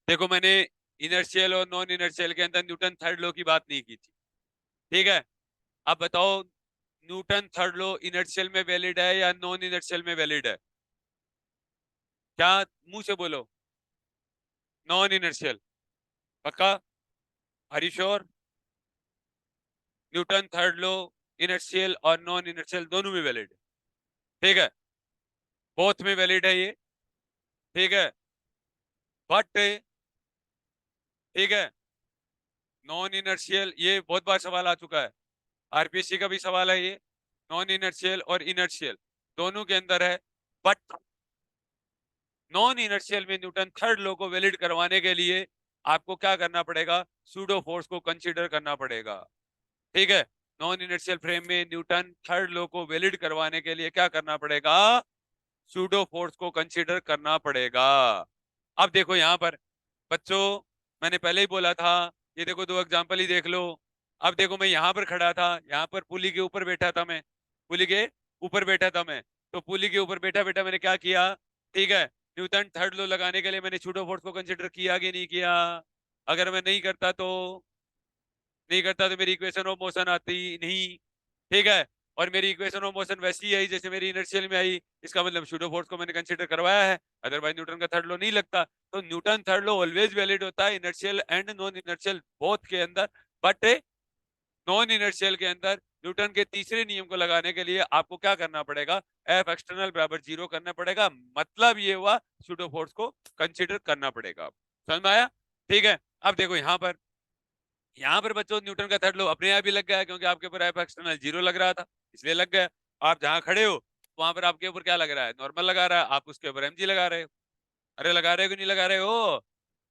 देखो, मैंने इनर्शियल और नॉन इनर्शियल के अंदर न्यूटन थर्ड लॉ की बात नहीं की थी। ठीक है, अब बताओ, न्यूटन थर्ड लॉ इनर्शियल में वैलिड है या नॉन इनर्शियल में वैलिड है? क्या, मुंह से बोलो। नॉन इनर्शियल, पक्का? Are you sure? Newton third law inertial और नॉन इनर्शियल दोनों में वैलिड है। ठीक है, बोथ में वैलिड है ये। ठीक है, बट, ठीक है, नॉन इनर्शियल, ये बहुत बार सवाल आ चुका है, आरपीएससी का भी सवाल है ये। नॉन इनर्शियल और इनर्शियल दोनों के अंदर है, बट नॉन इनर्शियल में न्यूटन थर्ड लॉ को वैलिड करवाने के लिए आपको क्या करना पड़ेगा, सूडो फोर्स को कंसीडर करना पड़ेगा। ठीक है, नॉन इनर्शियल फ्रेम में न्यूटन थर्ड लॉ को वैलिड करवाने के लिए क्या करना पड़ेगा, सूडो फोर्स को कंसीडर करना पड़ेगा। अब देखो यहां पर बच्चों, मैंने पहले ही बोला था, ये देखो दो एग्जांपल ही देख लो। अब देखो, मैं यहाँ पर खड़ा था, यहाँ पर पुली के ऊपर बैठा था मैं, पुली के ऊपर बैठा था मैं। तो पुली के ऊपर बैठा बैठा मैंने क्या किया, ठीक है, न्यूटन थर्ड लॉ लगाने के लिए मैंने सूडो फोर्स को कंसीडर किया कि नहीं किया? अगर मैं नहीं करता तो मेरी इक्वेशन ऑफ मोशन आती नहीं। ठीक है, और मेरी इक्वेशन ऑफ मोशन वैसी ही आई जैसे मेरी इनर्शियल में आई, इसका मतलब सूडो फोर्स को मैंने कंसीडर करवाया है, अदरवाइज न्यूटन का थर्ड लॉ नहीं लगता। तो Newton third law always valid होता है, inertial and non inertial both के अंदर। बट नॉन इनर्शियल के अंदर न्यूटन के तीसरे नियम को लगाने के लिए आपको क्या करना पड़ेगा, एफ एक्सटर्नल बराबर 0 करना पड़ेगा, मतलब ये हुआ सूडो फोर्स को कंसीडर करना पड़ेगा। समझ में आया? ठीक है, अब देखो यहाँ पर बच्चों न्यूटन का थर्ड लॉ अपने आप ही लग गया, क्योंकि आपके ऊपर एफ एक्सटर्नल 0 लग रहा था, इसलिए लग गया। आप जहां खड़े हो वहां पर आपके ऊपर क्या लग रहा है, नॉर्मल लगा रहा है, आप उसके ऊपर एमजी लगा रहे हो। अरे लगा रहे हो कि नहीं लगा रहे हो?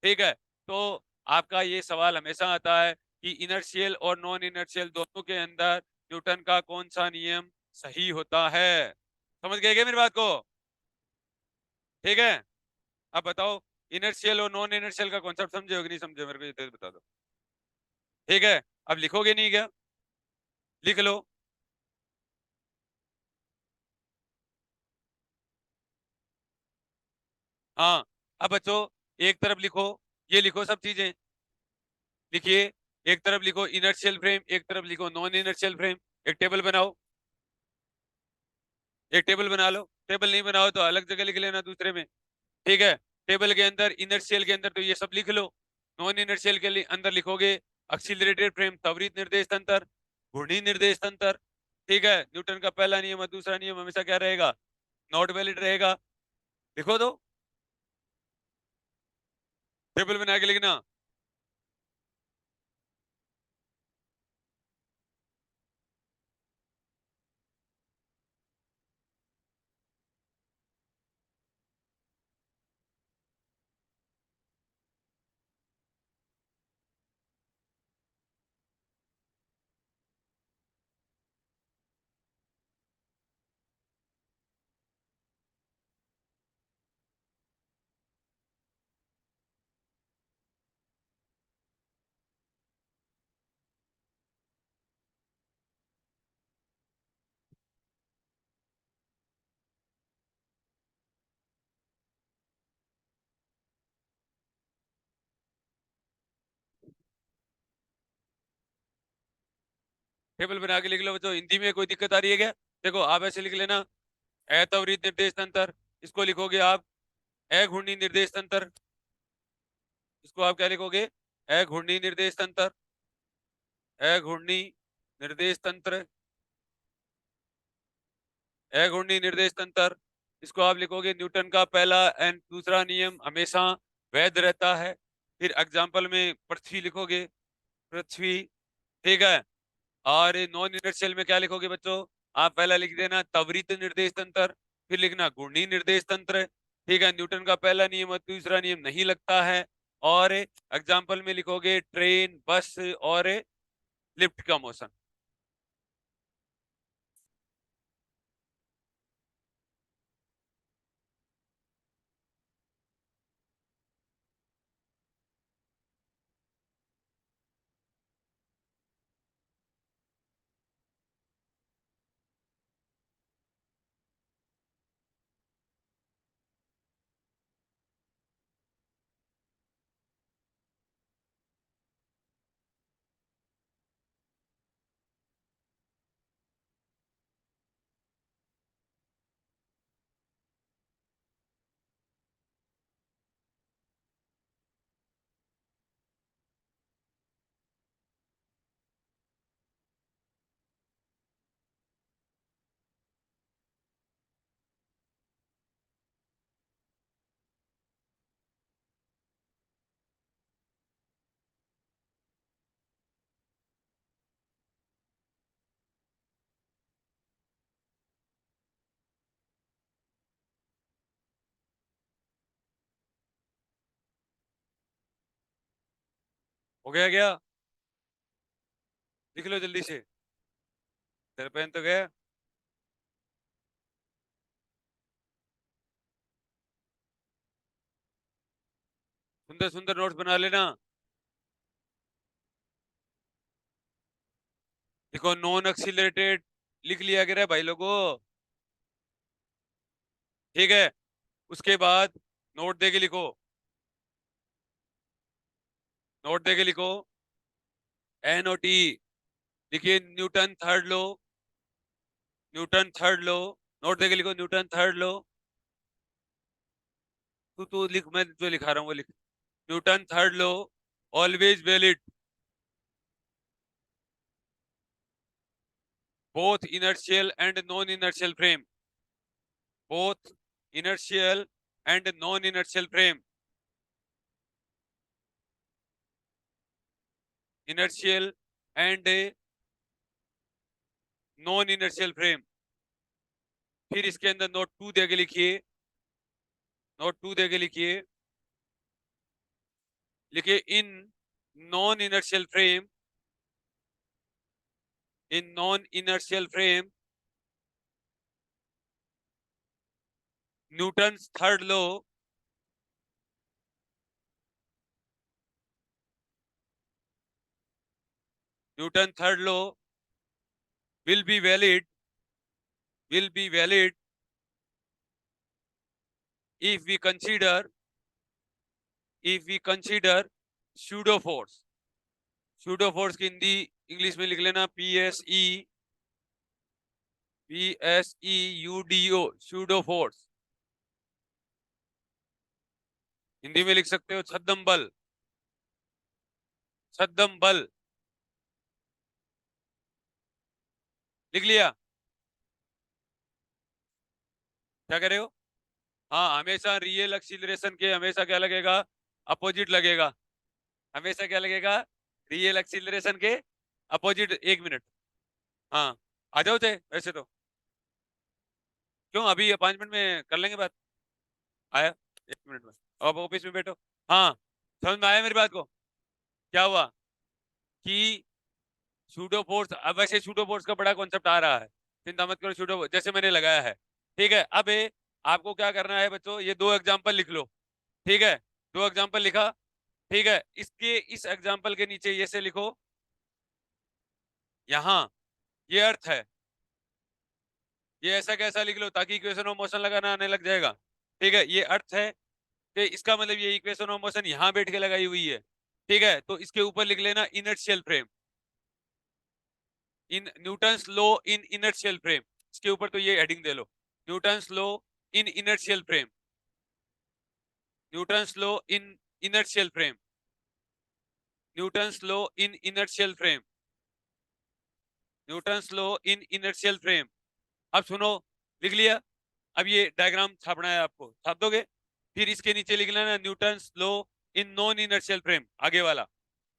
ठीक है, तो आपका ये सवाल हमेशा आता है कि इनर्शियल और नॉन इनर्शियल दोनों के अंदर न्यूटन का कौन सा नियम सही होता है। समझ गए क्या मेरी बात को? ठीक है, अब बताओ, इनर्शियल और नॉन इनर्शियल का कॉन्सेप्ट समझे हो कि नहीं समझे, मेरे को ये तो बता दो। ठीक है, अब लिखोगे नहीं क्या? लिख लो। हाँ, अब बच्चों एक तरफ लिखो, ये लिखो सब चीजें, लिखिए। एक तरफ लिखो इनर्शियल फ्रेम, एक तरफ लिखो नॉन इनर्शियल फ्रेम। एक टेबल बनाओ, एक टेबल बना लो, टेबल नहीं बनाओ तो अलग जगह लिख लेना दूसरे में। ठीक है, टेबल के अंदर इनर्शियल के अंदर तो ये सब लिख लो, नॉन इनर्शियल के अंदर लिखोगे एक्सीलरेटेड फ्रेम, त्वरित निर्देश तंत्र, घूर्णी निर्देश तंत्र। ठीक है, न्यूटन का पहला नियम और दूसरा नियम हमेशा क्या रहेगा, नॉट वैलिड रहेगा। लिखो दो, टेबल बना के लिखना। टेबल बना के लिख लो बच्चों। हिंदी में कोई दिक्कत आ रही है क्या? देखो आप ऐसे लिख लेना, अत्वरित निर्देश तंत्र, इसको लिखोगे आप अघूर्णी निर्देश तंत्र। इसको आप क्या लिखोगे, अघूर्णी निर्देश तंत्र, अघूर्णी निर्देश तंत्र, अघूर्णी निर्देश तंत्र। इसको आप लिखोगे न्यूटन का पहला एंड दूसरा नियम हमेशा वैध रहता है। फिर एग्जाम्पल में पृथ्वी लिखोगे, पृथ्वी। ठीक है, और नॉन इनर्शियल में क्या लिखोगे बच्चों, आप पहला लिख देना त्वरित निर्देश तंत्र, फिर लिखना घूर्णी निर्देश तंत्र। ठीक है, न्यूटन का पहला नियम और दूसरा नियम नहीं लगता है। और एग्जाम्पल में लिखोगे ट्रेन, बस और लिफ्ट का मोशन। हो गया क्या? लिख लो जल्दी से, तेरा पेन तो गया। सुंदर सुंदर नोट्स बना लेना। देखो नॉन एक्सीलरेटेड लिख लिया गया है भाई लोगों। ठीक है, उसके बाद नोट दे के लिखो, नोट दे के लिखो NOT। देखिए Newton third law, Newton third law, note दे के लिखो न्यूटन थर्ड लो। तू लिख, मैं जो लिखा रहा हूँ वो लिख। Newton third low always valid, both inertial and non-inertial frame, both inertial and non-inertial frame, inertial and non-inertial frame। फिर इसके अंदर नोट 2 दे के लिखिए, नोट 2 दे के लिखिए, लिखिए in non inertial frame, in non inertial frame Newton third law, Newton third law will be valid, will be valid if we consider, if we consider pseudo force। pseudo force की हिंदी इंग्लिश में लिख लेना PSEUDO, pseudo force। हिंदी में लिख सकते हो छद्म बल, छद्म बल। लिख लिया? क्या कह रहे हो? हाँ, हमेशा रियल एक्सीलरेशन के हमेशा क्या लगेगा? अपोजिट लगेगा। हमेशा क्या लगेगा? रियल एक्सीलरेशन के अपोजिट। 1 मिनट। हाँ, आ जाओ थे वैसे तो। क्यों, अभी 5 मिनट में कर लेंगे बात। आया? 1 मिनट में। अब ऑफिस में बैठो। हाँ, समझ में आया मेरी बात को? क्या हुआ कि सूडो फोर्स, अब वैसे सूडो फोर्स का बड़ा कॉन्सेप्ट आ रहा है, चिंता मत करो। सूडो जैसे मैंने लगाया है, ठीक है। अब आपको क्या करना है बच्चों, ये 2 एग्जाम्पल लिख लो। ठीक है, 2 एग्जाम्पल लिखा। ठीक है, इसके इस एग्जाम्पल के नीचे ये से लिखो, यहाँ ये अर्थ है। ये ऐसा कैसा लिख लो ताकि इक्वेशन ऑफ मोशन लगाना आने लग जाएगा। ठीक है, ये अर्थ है कि इसका मतलब ये इक्वेशन ऑफ मोशन यहाँ बैठ के लगाई हुई है। ठीक है, तो इसके ऊपर लिख लेना inertial frame, in Newton's law in inertial frame. इसके ऊपर तो ये heading they low, Newton's law in inertial frame, Newton's law in inertial frame, Newton's law in inertial frame, Newton's law in inertial frame. अब सुनो, लिख लिया? अब ये डायग्राम छापना है आपको, छाप दोगे? फिर इसके नीचे लिख लेना Newton's law in non inertial frame, आगे वाला।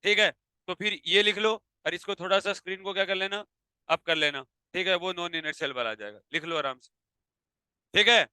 ठीक है, तो फिर ये लिख लो, और इसको थोड़ा सा स्क्रीन को क्या कर लेना, अप कर लेना। ठीक है, वो नॉन इनर्शियल वाला आ जाएगा, लिख लो आराम से। ठीक है,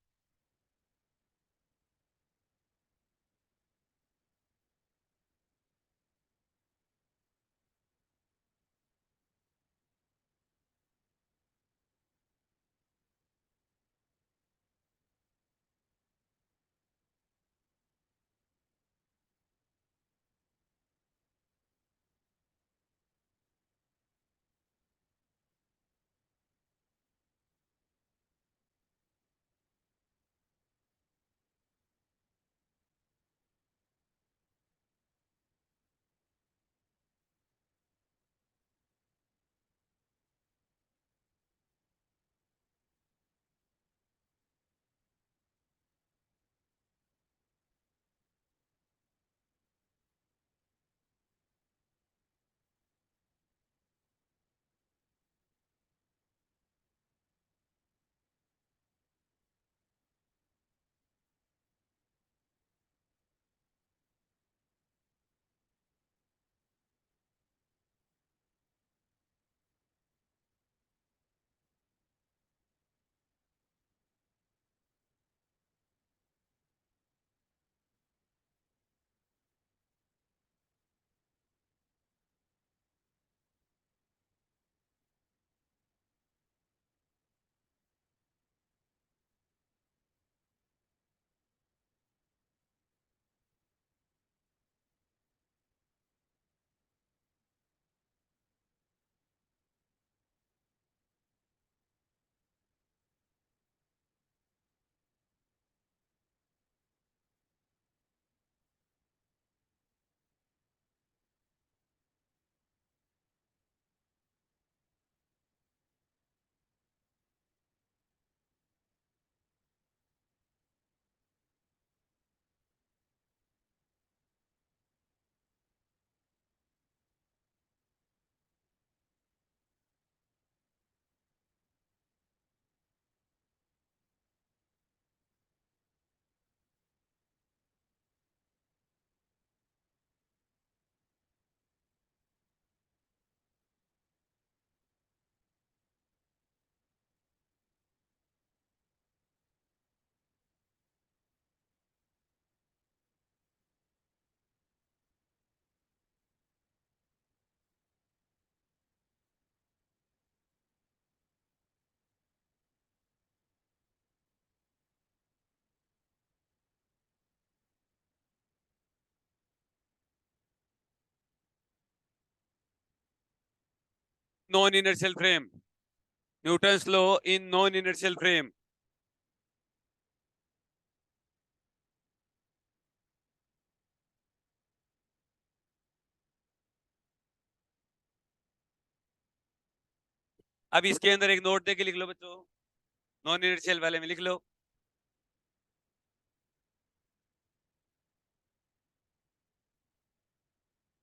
non inertial frame, Newton's law in non inertial frame. अब इसके अंदर एक नोट दे के लिख लो बच्चों, नॉन इनर्शियल वाले में लिख लो।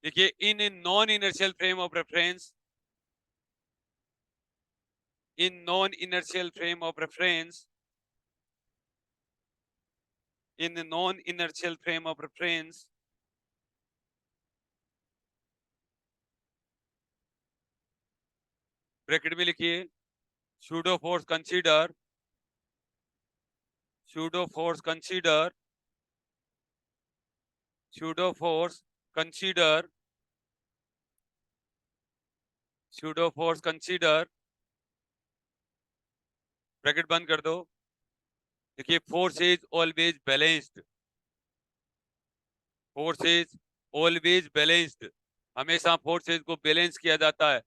देखिए in non inertial frame of reference, in non-inertial frame of reference, in the non-inertial frame of reference, bracket में लिखिए pseudo force consider, pseudo force consider, pseudo force consider, pseudo force consider, bracket बंद कर दो। देखिए force is always balanced, force is always balanced, हमेशा फोर्सेज को बैलेंस किया जाता है।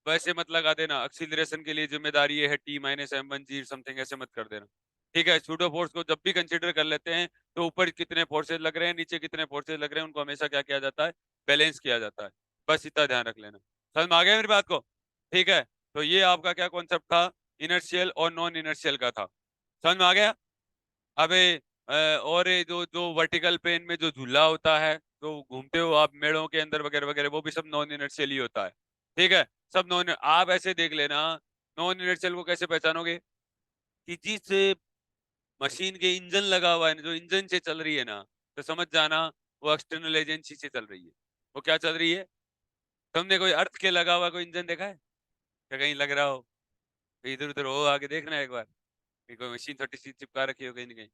वैसे मत लगा देना एक्सीलरेशन के लिए जिम्मेदारी ये है टी माइनस एम वन जी समथिंग, ऐसे मत कर देना। ठीक है, सूडो फोर्स को जब भी कंसीडर कर लेते हैं तो ऊपर कितने फोर्सेज लग रहे हैं, नीचे कितने फोर्सेज लग रहे हैं, उनको हमेशा क्या किया जाता है, बैलेंस किया जाता है। बस इतना ध्यान रख लेना। समझ में आ गया मेरी बात को? ठीक है, तो ये आपका क्या कॉन्सेप्ट था, इनर्शियल और नॉन इनर्शियल का था। समझ में आ गया? अबे और ये जो जो वर्टिकल पेन में जो झूला होता है, जो घूमते हो आप मेड़ों के अंदर वगैरह वगैरह, वो भी सब नॉन इनर्शियल ही होता है। ठीक है, सब नॉन, आप ऐसे देख लेना। नॉन इनर्शियल को कैसे पहचानोगे कि जिस मशीन के इंजन लगा हुआ है ना, जो इंजन से चल रही है ना, तो समझ जाना वो एक्सटर्नल एजेंसी से चल रही है। वो क्या चल रही है? तुमने कोई अर्थ के लगा हुआ कोई इंजन देखा है क्या? कहीं लग रहा हो इधर उधर हो, आके देखना एक बार कि कोई मशीन छोटी सी चिपका रखी हो कहीं ना कहीं।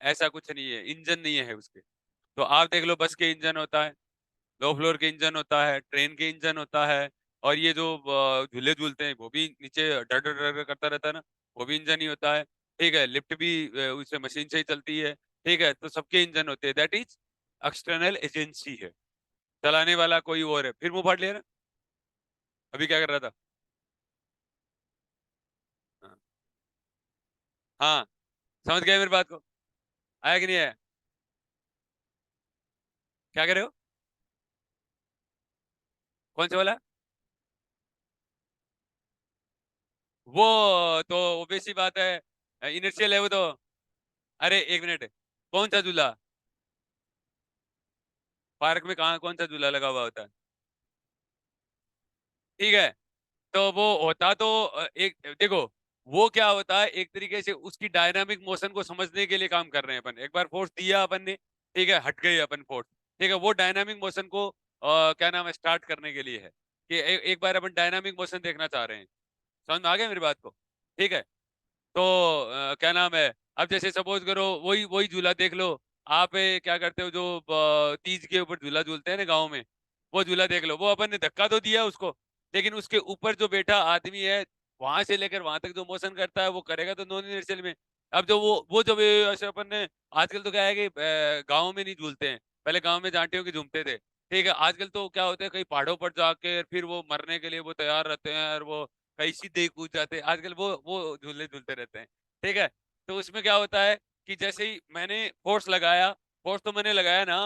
ऐसा कुछ नहीं है, इंजन नहीं है उसके। तो आप देख लो, बस के इंजन होता है, लो फ्लोर के इंजन होता है, ट्रेन के इंजन होता है, और ये जो झूले झूलते हैं वो भी नीचे डर डर डर करता रहता है ना, वो भी इंजन ही होता है। ठीक है, लिफ्ट भी उससे मशीन से ही चलती है। ठीक है, तो सबके इंजन होते हैं, दैट इज एक्सटर्नल एजेंसी है। चलाने वाला कोई और है। फिर मुंह फाड़ लिया ना, अभी क्या कर रहा था? हाँ, हाँ, समझ गए मेरी बात को? आया कि नहीं आया? क्या कर रहे हो? कौन सा वाला? वो तो obvious सी बात है, इनर्शियल है वो तो। अरे एक मिनट, कौन सा झूला? पार्क में कहाँ कौन सा झूला लगा हुआ होता है? ठीक है, तो वो होता तो एक देखो, वो क्या होता है, एक तरीके से उसकी डायनामिक मोशन को समझने के लिए काम कर रहे हैं अपन। एक बार फोर्स दिया अपन ने, ठीक है, हट गई अपन फोर्स। ठीक है, वो डायनामिक मोशन को क्या नाम है, स्टार्ट करने के लिए है कि एक बार अपन डायनामिक मोशन देखना चाह रहे हैं। समझ में आ गया मेरी बात को? ठीक है, तो क्या नाम है, अब जैसे सपोज करो वही वही झूला देख लो। आप क्या करते हो, जो तीज के ऊपर झूला झूलते हैं ना गाँव में, वो झूला देख लो। वो अपन ने धक्का तो दिया उसको, लेकिन उसके ऊपर जो बैठा आदमी है, वहां से लेकर वहां तक जो मोशन करता है वो करेगा तो नॉन इनर्शियल में। अब जो वो जब ऐसे अपन ने, आजकल तो क्या है कि गाँव में नहीं झूलते हैं, पहले गाँव में जांटियों के झूमते थे। ठीक है, आजकल तो क्या होता है, कई पहाड़ों पर जाके फिर वो मरने के लिए वो तैयार रहते हैं, और वो कहीं सीधे ही कूद जाते हैं आजकल, वो झूले झूलते रहते हैं। ठीक है, तो उसमें क्या होता है कि जैसे ही मैंने फोर्स लगाया, फोर्स तो मैंने लगाया ना,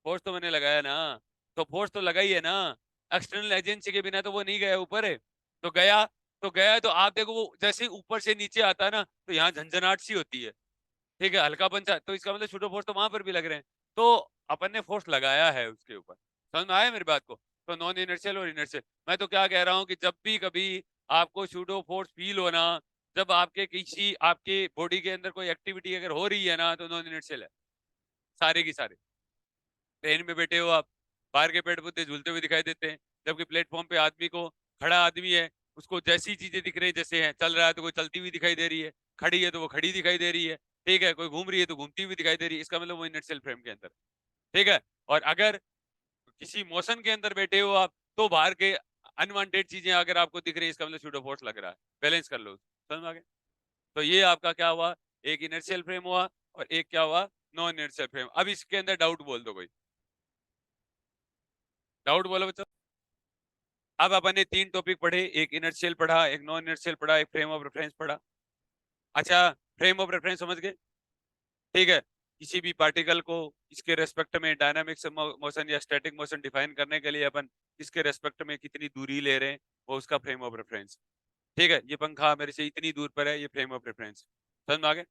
फोर्स तो मैंने लगाया ना, तो फोर्स तो लगा ही है ना, एक्सटर्नल एजेंसी के बिना तो वो नहीं गया ऊपर है। तो गया, तो गया, तो आप देखो वो जैसे ही ऊपर से नीचे आता है ना, तो यहाँ झंझनाहट सी होती है। ठीक है, हल्का पंचा, तो इसका मतलब छोटो फोर्स तो वहां पर भी लग रहे हैं। तो अपन ने फोर्स लगाया है उसके ऊपर। समझ में आया मेरी बात को? तो नॉन इनर्शियल और इनर्शियल, मैं तो क्या कह रहा हूँ कि जब भी कभी आपको सूडो फोर्स फील होना, जब आपके किसी आपके बॉडी के अंदर कोई एक्टिविटी अगर हो रही है ना, तो नॉन इनर्शियल है, सारे की सारे। ट्रेन में बैठे हो आप, बाहर के पेड़ पौधे झूलते हुए दिखाई देते हैं, जबकि प्लेटफॉर्म पे आदमी को, खड़ा आदमी है, उसको जैसी चीजें दिख रही है, जैसे है, चल रहा है तो कोई चलती हुई दिखाई दे रही है, खड़ी है तो वो खड़ी दिखाई दे रही है। ठीक है, कोई घूम रही है तो घूमती हुई दिखाई दे रही है, इसका मतलब वो इनर्शियल फ्रेम के अंदर। ठीक है, और अगर किसी मोशन के अंदर बैठे हो आप, तो बाहर के अनवांटेड चीजें अगर आपको दिख रही है, इसका मतलब सूडो फोर्स लग रहा है। बैलेंस कर लो, समझ में आ गया? तो ये आपका क्या हुआ, एक इनर्शियल फ्रेम हुआ, और एक क्या हुआ, नॉन इनर्शियल फ्रेम। अब इसके अंदर डाउट बोल दो कोई, डाउट बोलो बच्चों। अब अपन ने 3 टॉपिक पढ़े, एक इनर्शियल पढ़ा, एक नॉन इनर्शियल पढ़ा, एक फ्रेम ऑफ रेफरेंस पढ़ा। अच्छा, फ्रेम ऑफ रेफरेंस समझ गए? ठीक है, किसी भी पार्टिकल को इसके रेस्पेक्ट में डायनामिक्स मोशन या स्टैटिक मोशन डिफाइन करने के लिए अपन इसके रेस्पेक्ट में कितनी दूरी ले रहे हैं, वो उसका फ्रेम ऑफ रेफरेंस। ठीक है, ये पंखा मेरे से इतनी दूर पर है, ये फ्रेम ऑफ रेफरेंस। समझ में आ गया?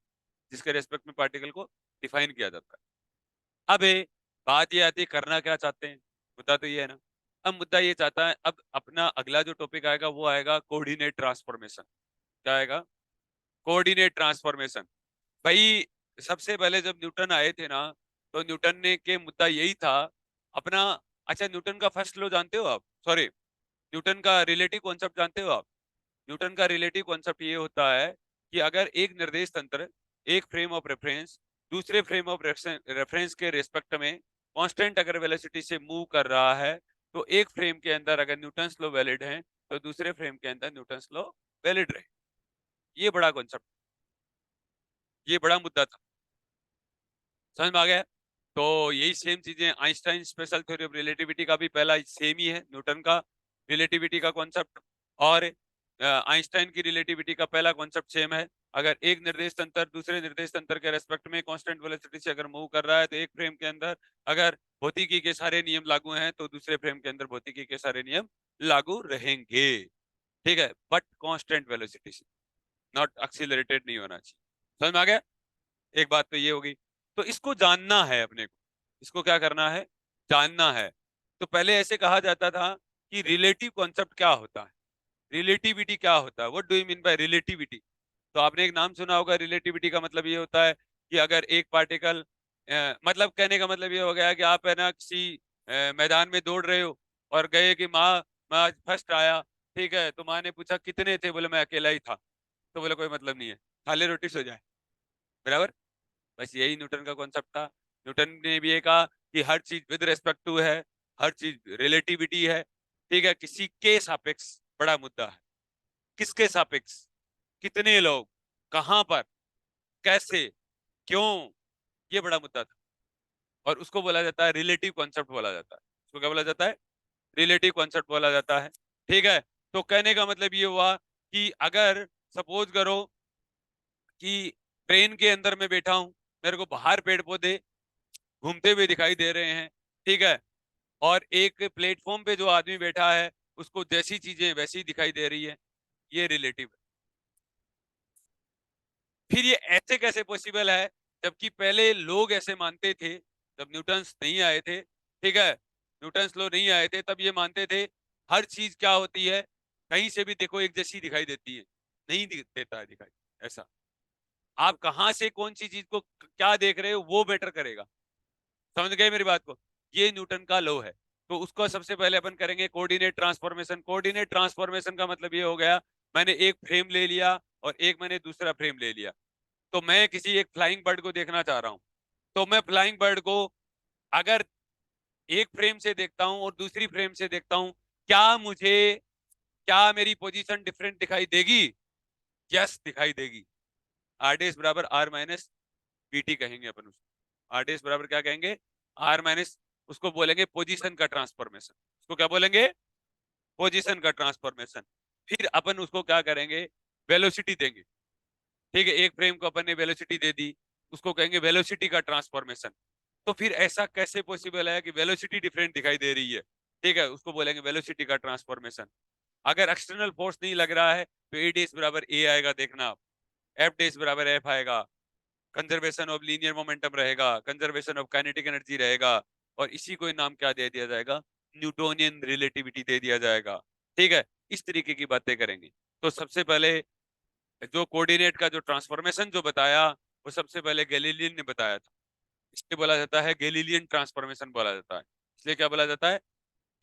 जिसके रेस्पेक्ट में पार्टिकल को डिफाइन किया जाता है। अब बात ये आती है, करना क्या चाहते हैं? मुद्दा तो ये है ना। अब मुद्दा ये चाहता है, अब अपना अगला जो टॉपिक आएगा वो आएगा कोऑर्डिनेट ट्रांसफॉर्मेशन। क्या आएगा? Coordinate transformation. भाई सबसे पहले जब न्यूटन आए थे ना, तो न्यूटन ने के मुद्दा यही था अपना। अच्छा, न्यूटन का फर्स्ट लॉ जानते हो आप? सॉरी, न्यूटन का रिलेटिव कॉन्सेप्ट जानते हो आप? न्यूटन का रिलेटिव कॉन्सेप्ट ये होता है कि अगर एक निर्देश तंत्र, एक फ्रेम ऑफ रेफरेंस, दूसरे फ्रेम ऑफ रेफरेंस के रिस्पेक्ट में कांस्टेंट अगर वेलोसिटी से मूव कर रहा है, तो एक फ्रेम के अंदर अगर न्यूटन्स लॉ वैलिड है, तो दूसरे फ्रेम के अंदर न्यूटन्स लॉ वैलिड रहे। ये बड़ा कॉन्सेप्ट, ये बड़ा मुद्दा था। समझ में आ गया? तो यही सेम चीजें Einstein special theory of relativity का भी पहला सेम ही है, न्यूटन का रिलेटिविटी का कॉन्सेप्ट और आइंस्टाइन की रिलेटिविटी का पहला कॉन्सेप्ट सेम है। अगर एक निर्देश तंत्र दूसरे निर्देश तंत्र के रेस्पेक्ट में कांस्टेंट वेलोसिटी से अगर मूव कर रहा है, तो एक फ्रेम के अंदर अगर भौतिकी के सारे नियम लागू हैं, तो दूसरे फ्रेम के अंदर भौतिकी के सारे नियम लागू रहेंगे। ठीक है, बट कांस्टेंट वेलोसिटी से, नॉट एक्सीलरेटेड नहीं होना चाहिए। समझ में आ गया? एक बात तो ये होगी। तो इसको जानना है अपने को, इसको क्या करना है? जानना है। तो पहले ऐसे कहा जाता था कि रिलेटिव कॉन्सेप्ट क्या होता है, रिलेटिविटी क्या होता है, what do you mean by relativity? तो आपने एक नाम सुना होगा, रिलेटिविटी का मतलब ये होता है कि अगर एक पार्टिकल, मतलब कहने का मतलब ये हो गया कि आप है ना किसी मैदान में दौड़ रहे हो और गए कि माँ, मैं आज फर्स्ट आया। ठीक है, तो माँ ने पूछा कितने थे, बोले मैं अकेला ही था। तो बोले कोई मतलब नहीं है, खाली रोटी सो जाए। बराबर? बस यही न्यूटन का कॉन्सेप्ट था। न्यूटन ने भी ये कहा कि हर चीज विद रेस्पेक्ट टू है, हर चीज रिलेटिविटी है। ठीक है, किसी के सापेक्ष बड़ा मुद्दा है। किसके सापेक्ष, कितने लोग, कहां पर, कैसे, क्यों, ये बड़ा मुद्दा था। और उसको बोला जाता है रिलेटिव कॉन्सेप्ट बोला जाता है। उसको क्या बोला जाता है? रिलेटिव कॉन्सेप्ट बोला जाता है। ठीक है, तो कहने का मतलब ये हुआ कि अगर सपोज करो कि ट्रेन के अंदर में बैठा हूं, मेरे को बाहर पेड़ पौधे घूमते हुए दिखाई दे रहे हैं। ठीक है, और एक प्लेटफॉर्म पे जो आदमी बैठा है, उसको जैसी चीजें वैसी दिखाई दे रही है, ये रिलेटिव है। फिर ये ऐसे कैसे पॉसिबल है, जबकि पहले लोग ऐसे मानते थे, जब न्यूटन्स नहीं आए थे, ठीक है, न्यूटन्स लोग नहीं आए थे, तब ये मानते थे हर चीज क्या होती है, कहीं से भी देखो एक जैसी दिखाई देती है। नहीं देता है दिखाई ऐसा। आप कहां से कौन सी चीज को क्या देख रहे हो वो बेटर करेगा। समझ गए मेरी बात को? ये न्यूटन का लॉ है। तो उसको सबसे पहले अपन करेंगे कोऑर्डिनेट ट्रांसफॉर्मेशन। कोऑर्डिनेट ट्रांसफॉर्मेशन का मतलब ये हो गया, मैंने एक फ्रेम ले लिया और एक मैंने दूसरा फ्रेम ले लिया। तो मैं किसी एक फ्लाइंग बर्ड को देखना चाह रहा हूं, तो मैं फ्लाइंग बर्ड को अगर एक फ्रेम से देखता हूं और दूसरी फ्रेम से देखता हूं, क्या मुझे, क्या मेरी पोजीशन डिफरेंट दिखाई देगी? यस, दिखाई देगी। आर डेस बराबर आर माइनस बीटी कहेंगे अपन उसको। आर डेस बराबर क्या कहेंगे? आर माइनस, उसको बोलेंगे पोजीशन का ट्रांसफॉर्मेशन। उसको क्या बोलेंगे? पोजीशन का ट्रांसफॉर्मेशन। फिर अपन उसको क्या करेंगे? वेलोसिटी देंगे। ठीक है, एक फ्रेम को अपन ने वेलोसिटी दे दी, उसको कहेंगे वेलोसिटी का ट्रांसफॉर्मेशन। तो फिर ऐसा कैसे पॉसिबल है कि वेलोसिटी डिफरेंट दिखाई दे रही है? ठीक है, उसको बोलेंगे वेलोसिटी का ट्रांसफॉर्मेशन। अगर एक्सटर्नल फोर्स नहीं लग रहा है, तो ए डेस बराबर ए आएगा, देखना आप। एफ डेस बराबर एफ आएगा। कंजर्वेशन ऑफ लीनियर मोमेंटम रहेगा, कंजर्वेशन ऑफ काइनेटिक एनर्जी रहेगा। और इसी को नाम क्या दे दिया जाएगा? न्यूटोनियन रिलेटिविटी दे दिया जाएगा। ठीक है, इस तरीके की बातें करेंगे। तो सबसे पहले जो कोऑर्डिनेट का जो ट्रांसफॉर्मेशन जो बताया, वो सबसे पहले गैलीलियन ने बताया था। इसलिए बोला जाता है गैलीलियन ट्रांसफॉर्मेशन बोला जाता है। इसलिए क्या बोला जाता है?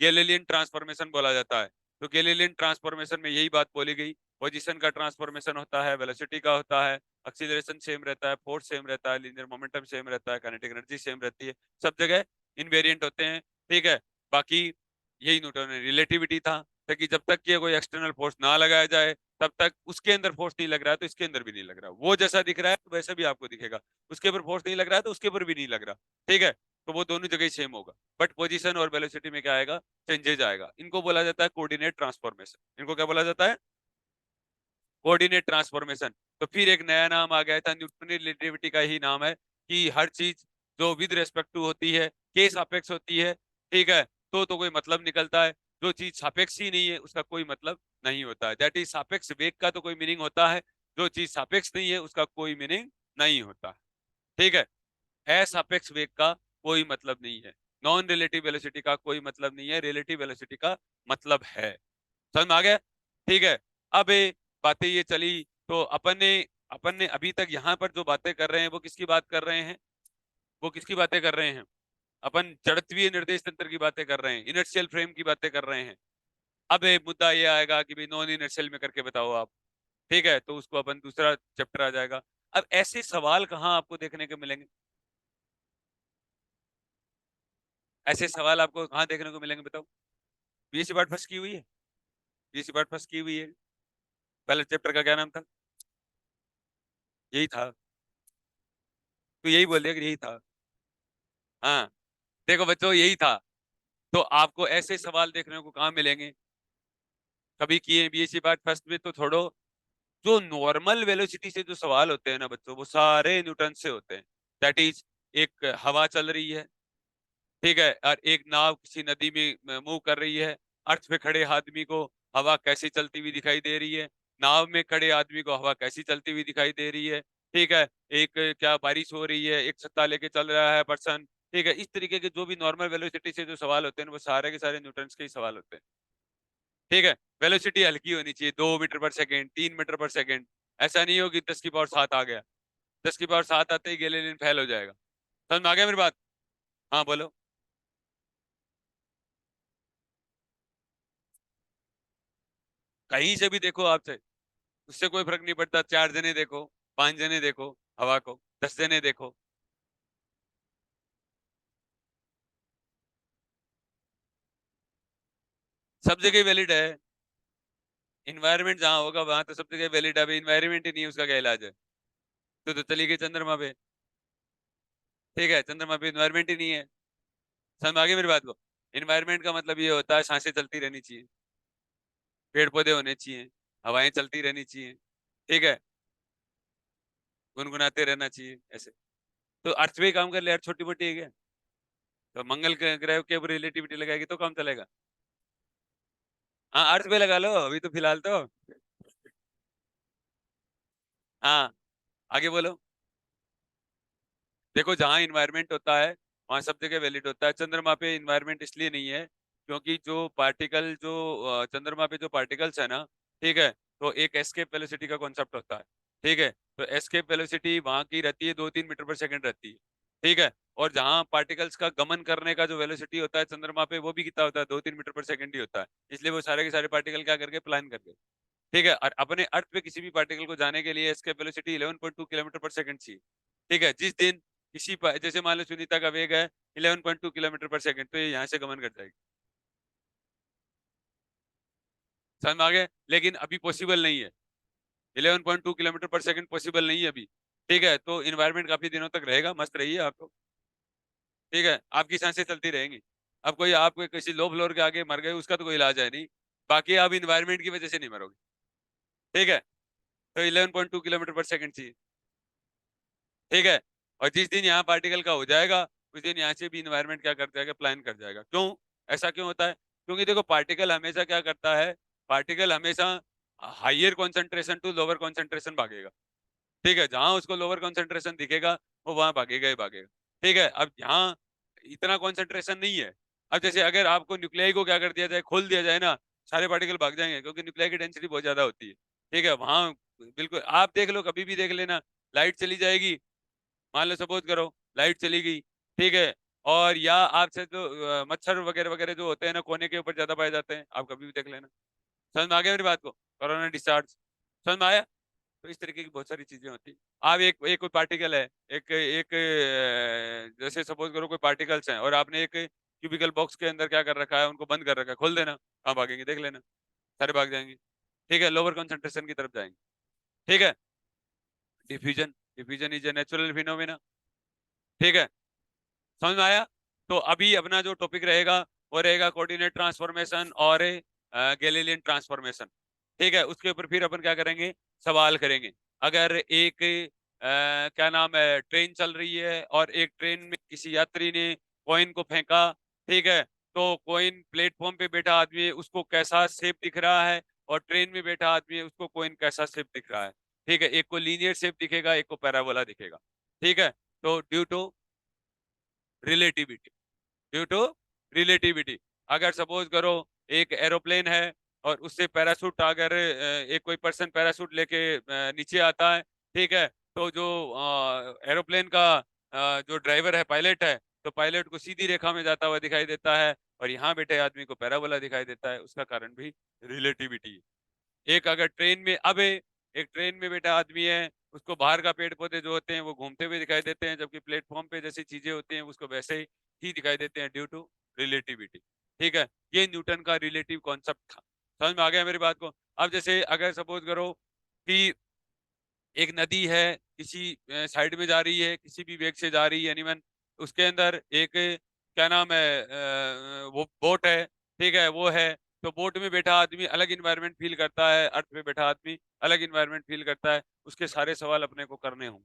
गैलीलियन ट्रांसफॉर्मेशन बोला जाता है। तो गैलीलियन ट्रांसफॉर्मेशन में यही बात बोली गई, पोजीशन का ट्रांसफॉर्मेशन होता है, वेलोसिटी का होता है, एक्सीलरेशन सेम रहता है, फोर्स सेम रहता है, लीनियर मोमेंटम सेम रहता है, काइनेटिक एनर्जी सेम रहती है, सब जगह इनवेरिएंट होते हैं। ठीक है, बाकी यही न्यूटन रिलेटिविटी था, ताकि जब तक ये कोई एक्सटर्नल फोर्स ना लगाया जाए, तब तक उसके अंदर फोर्स नहीं लग रहा है तो इसके अंदर भी नहीं लग रहा। वो जैसा दिख रहा है तो वैसा भी आपको दिखेगा, उसके ऊपर फोर्स नहीं लग रहा है तो उसके ऊपर भी नहीं लग रहा। ठीक है, तो वो दोनों जगह सेम होगा, बट पोजीशन और वेलोसिटी में क्या आएगा? चेंजेज आएगा। इनको बोला जाता है कोऑर्डिनेट ट्रांसफॉर्मेशन। इनको क्या बोला जाता है? Coordinate transformation. तो फिर एक नया नाम आ गया था, न्यूटन रिलेटिविटी का ही नाम है, कि हर चीज जो विद रेस्पेक्ट टू होती है, के सापेक्ष होती है। ठीक है, तो कोई मतलब निकलता है। जो चीज सापेक्ष ही नहीं है उसका कोई मतलब नहीं होता है। दैट इज सापेक्ष वेग का तो कोई मीनिंग होता है, जो चीज सापेक्ष नहीं है उसका कोई मीनिंग नहीं होता। ठीक है, असापेक्ष वेग का कोई मतलब नहीं है। नॉन रिलेटिव वेलोसिटी का कोई मतलब नहीं है, रिलेटिव वेलोसिटी का मतलब है। समझ में आ गया? ठीक है। अब बातें ये चली, तो अपन ने अभी तक यहाँ पर जो बातें कर रहे हैं वो किसकी बात कर रहे हैं? वो किसकी बातें कर रहे हैं? अपन जड़त्वीय निर्देश तंत्र की बातें कर रहे हैं, इनर्शियल फ्रेम की बातें कर रहे हैं। अब मुद्दा ये आएगा कि भाई नॉन इनर्शियल में करके बताओ आप। ठीक है, तो उसको अपन दूसरा चैप्टर आ जाएगा। अब ऐसे सवाल कहाँ आपको देखने को मिलेंगे? ऐसे सवाल आपको कहाँ देखने को मिलेंगे बताओ? बीएससी पार्ट फर्स्ट की हुई है? बीएससी पार्ट फर्स्ट की हुई है? पहले चैप्टर का क्या नाम था? यही था। तो यही बोल दिया कि यही था। हाँ, देखो बच्चों यही था। तो आपको ऐसे सवाल देखने को कहाँ मिलेंगे? कभी किए बीएससी पार्ट फर्स्ट में तो छोड़ो, जो नॉर्मल वेलोसिटी से जो सवाल होते हैं ना बच्चों, वो सारे न्यूटन से होते हैं। दैट इज, एक हवा चल रही है, ठीक है, और एक नाव किसी नदी में मूव कर रही है। अर्थ पे खड़े आदमी को हवा कैसी चलती हुई दिखाई दे रही है, नाव में खड़े आदमी को हवा कैसी चलती हुई दिखाई दे रही है। ठीक है, एक क्या बारिश हो रही है, एक छत्ता लेके चल रहा है पर्सन। ठीक है, इस तरीके के जो भी नॉर्मल वेलोसिटी से जो सवाल होते हैं वो सारे के सारे न्यूटन के ही सवाल होते हैं। ठीक है, वेलोसिटी हल्की होनी चाहिए, 2 मीटर पर सेकेंड, 3 मीटर पर सेकेंड। ऐसा नहीं हो कि 10 की पावर 7 आ गया, 10 की पावर 7 आते ही गैलीलियन फेल हो जाएगा। समझ में आ गया मेरी बात? हाँ बोलो। कहीं से भी देखो आपसे, उससे कोई फर्क नहीं पड़ता। 4 जने देखो, 5 जने देखो हवा को, 10 जने देखो, सब जगह वैलिड है। इन्वायरमेंट जहाँ होगा वहां तो सब जगह वैलिड है। अभी इन्वायरमेंट ही नहीं है, उसका क्या इलाज है? तो चली गई चंद्रमा पे। ठीक है, चंद्रमा पे इन्वायरमेंट ही नहीं है। समझ में आ गई मेरी बात को? इन्वायरमेंट का मतलब ये होता है सांसें चलती रहनी चाहिए, पेड़ पौधे होने चाहिए, हवाएं चलती रहनी चाहिए। ठीक है, गुनगुनाते रहना चाहिए ऐसे। तो अर्थ पे ही काम कर ले यार, छोटी मोटी है क्या? तो मंगल ग्रह के ऊपर रिलेटिविटी लगाएगी तो काम चलेगा। हाँ, अर्थ पे लगा लो अभी तो फिलहाल तो। हाँ, आगे बोलो। देखो जहाँ इन्वायरमेंट होता है वहां सब जगह वैलिड होता है। चंद्रमा पे इन्वायरमेंट इसलिए नहीं है क्योंकि जो पार्टिकल जो चंद्रमा पे जो पार्टिकल्स है ना, ठीक है, तो एक एस्केप वेलोसिटी का कॉन्सेप्ट होता है। ठीक है, तो एस्केप वेलोसिटी वहां की रहती है 2-3 मीटर पर सेकंड रहती है। ठीक है, और जहाँ पार्टिकल्स का गमन करने का जो वेलोसिटी होता है चंद्रमा पे वो भी कितना होता है, 2-3 मीटर पर सेकंड ही होता है। इसलिए वो सारे के सारे पार्टिकल क्या करके प्लान करके, ठीक है, और अपने अर्थ पे किसी भी पार्टिकल को जाने के लिए एस्केप वेलोसिटी 11.2 किलोमीटर पर सेकंड चाहिए। ठीक है, जिस दिन जैसे मान लो सुनीता का वेग है 11.2 किलोमीटर पर सेकंड, तो ये यहाँ से गमन कर जाएगी। समझ में आ गया? लेकिन अभी पॉसिबल नहीं है, 11.2 किलोमीटर पर सेकंड पॉसिबल नहीं है अभी। ठीक है, तो इन्वायरमेंट काफी दिनों तक रहेगा, मस्त रहिए आप तो। ठीक है, आपकी सांसें चलती रहेंगी। अब कोई आप किसी लो फ्लोर के आगे मर गए उसका तो कोई इलाज है नहीं, बाकी आप इन्वायरमेंट की वजह से नहीं मरोगे। ठीक है, तो 11.2 किलोमीटर पर सेकंड चाहिए। ठीक है, और जिस दिन यहाँ पार्टिकल का हो जाएगा उस दिन यहाँ से भी इन्वायरमेंट क्या कर जाएगा, प्लान कर जाएगा। क्यों? ऐसा क्यों होता है? क्योंकि देखो पार्टिकल हमेशा क्या करता है, पार्टिकल हमेशा higher concentration to lower concentration भागेगा। ठीक है, जहां उसको लोअर कॉन्सेंट्रेशन दिखेगा वो वहां भागेगा ही भागेगा। ठीक है, अब यहाँ इतना कॉन्सेंट्रेशन नहीं है। अब जैसे अगर आपको न्यूक्लियाई को क्या कर दिया जाए, खोल दिया जाए ना, सारे पार्टिकल भाग जाएंगे क्योंकि न्यूक्लियाई की डेंसिटी बहुत ज्यादा होती है। ठीक है, वहां बिल्कुल आप देख लो, कभी भी देख लेना, लाइट चली जाएगी, मान लो सपोज करो लाइट चली गई, ठीक है, और या आपसे जो मच्छर वगैरह वगैरह जो होते हैं ना कोने के ऊपर ज्यादा पाए जाते हैं, आप कभी भी देख लेना। समझ में आ गया मेरी बात को? कोरोना डिस्चार्ज समझ में आया? तो इस तरीके की बहुत सारी चीजें होती हैं। आप एक कोई पार्टिकल है, एक एक जैसे सपोज करो कोई पार्टिकल्स हैं और आपने एक क्यूबिकल बॉक्स के अंदर क्या कर रखा है, उनको बंद कर रखा है, खोल देना, कहाँ भागेंगे देख लेना, सारे भाग जाएंगे। ठीक है, लोअर कंसंट्रेशन की तरफ जाएंगे। ठीक है, diffusion, diffusion is a natural phenomena. ठीक है, समझ में आया? तो अभी अपना जो टॉपिक रहेगा वो रहेगा कोऑर्डिनेट ट्रांसफॉर्मेशन और गैलीलियन ट्रांसफॉर्मेशन। ठीक है, उसके ऊपर फिर अपन क्या करेंगे, सवाल करेंगे। अगर एक क्या नाम है, ट्रेन चल रही है और एक ट्रेन में किसी यात्री ने कॉइन को फेंका, ठीक है, तो कॉइन प्लेटफॉर्म पे बैठा आदमी है उसको कैसा शेप दिख रहा है, और ट्रेन में बैठा आदमी है उसको कॉइन कैसा शेप दिख रहा है। ठीक है, एक को लीनियर शेप दिखेगा, एक को पैराबोला दिखेगा। ठीक है, तो due to relativity, due to relativity. अगर सपोज करो एक एरोप्लेन है और उससे पैराशूट अगर एक कोई पर्सन पैराशूट लेके नीचे आता है, ठीक है, तो जो एरोप्लेन का जो ड्राइवर है, पायलट है, तो पायलट को सीधी रेखा में जाता हुआ दिखाई देता है और यहाँ बैठे आदमी को पैराबोला दिखाई देता है। उसका कारण भी रिलेटिविटी है। एक अगर ट्रेन में अब एक ट्रेन में बैठा आदमी है, उसको बाहर का पेड़ पौधे जो होते हैं वो घूमते हुए दिखाई देते हैं, जबकि प्लेटफॉर्म पे जैसी चीजें होती हैं उसको वैसे ही दिखाई देते हैं, ड्यू टू रिलेटिविटी। ठीक है, ये न्यूटन का रिलेटिव कॉन्सेप्ट था। समझ में आ गया मेरी बात को? अब जैसे अगर सपोज करो कि एक नदी है, किसी साइड में जा रही है, किसी भी वेग से जा रही है, एनीवन, उसके अंदर एक क्या नाम है, वो बोट है, ठीक है, वो है, तो बोट में बैठा आदमी अलग इन्वायरमेंट फील करता है, अर्थ पे बैठा आदमी अलग इन्वायरमेंट फील करता है। उसके सारे सवाल अपने को करने होंगे।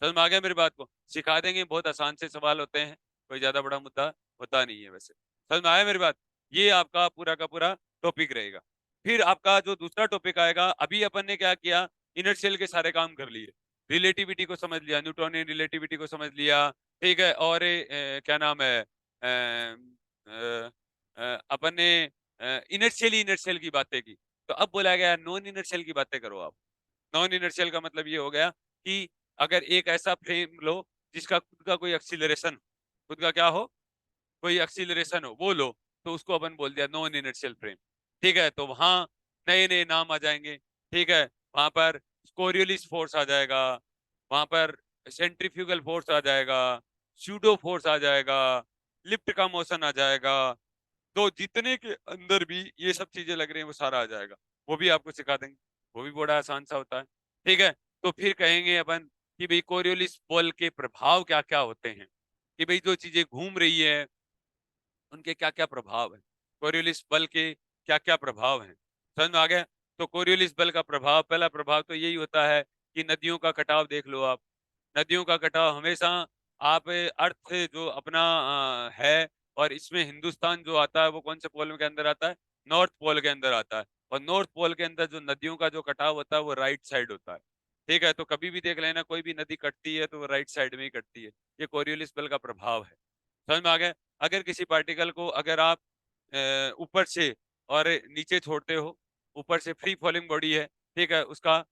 समझ में आ गया मेरी बात को? सिखा देंगे, बहुत आसान से सवाल होते हैं, कोई ज्यादा बड़ा मुद्दा होता नहीं है वैसे। समझ में आया मेरी बात? ये आपका पूरा का पूरा टॉपिक रहेगा। फिर आपका जो दूसरा टॉपिक आएगा, अभी अपन ने क्या किया, इनर्शियल के सारे काम कर लिए, रिलेटिविटी को समझ लिया, न्यूटोनियन रिलेटिविटी को समझ लिया, ठीक है, और क्या नाम है, अपन ने इनर्शियल की बातें की। तो अब बोला गया नॉन इनर्शियल की बातें करो आप। नॉन इनर्शियल का मतलब ये हो गया कि अगर एक ऐसा फ्रेम लो जिसका खुद का कोई एक्सीलरेशन, खुद का क्या हो, कोई एक्सीलरेशन हो, वो लो, तो उसको अपन बोल दिया नॉन इनर्शियल फ्रेम। ठीक है, तो वहां नए नए नाम आ जाएंगे। ठीक है, वहां पर कोरियोलिस फोर्स आ जाएगा, वहां पर सेंट्रीफ्यूगल फोर्स आ जाएगा, स्यूडो फोर्स आ जाएगा, लिफ्ट का मोशन आ जाएगा। तो जितने के अंदर भी ये सब चीजें लग रही हैं वो सारा आ जाएगा, वो भी आपको सिखा देंगे। वो भी बड़ा आसान सा होता है। ठीक है, तो फिर कहेंगे अपन कि भाई कोरियोलिस बल के प्रभाव क्या क्या होते हैं, कि भाई जो चीजें घूम रही है उनके क्या क्या प्रभाव है, कोरियोलिस बल के क्या क्या प्रभाव हैं। समझ में आ गया? तो कोरियोलिस बल का प्रभाव, पहला प्रभाव तो यही होता है कि नदियों का कटाव देख लो आप। नदियों का कटाव हमेशा, आप अर्थ जो अपना है, और इसमें हिंदुस्तान जो आता है वो कौन से पोल के अंदर आता है, नॉर्थ पोल के अंदर आता है। और नॉर्थ पोल के अंदर जो नदियों का जो कटाव होता है वो राइट साइड होता है। ठीक है, तो कभी भी देख लेना कोई भी नदी कटती है तो वो राइट साइड में ही कटती है। ये कोरियोलिस बल का प्रभाव है। समझ में आ गया? अगर किसी पार्टिकल को अगर आप ऊपर से और नीचे छोड़ते हो, ऊपर से फ्री फॉलिंग बॉडी है, ठीक है, उसका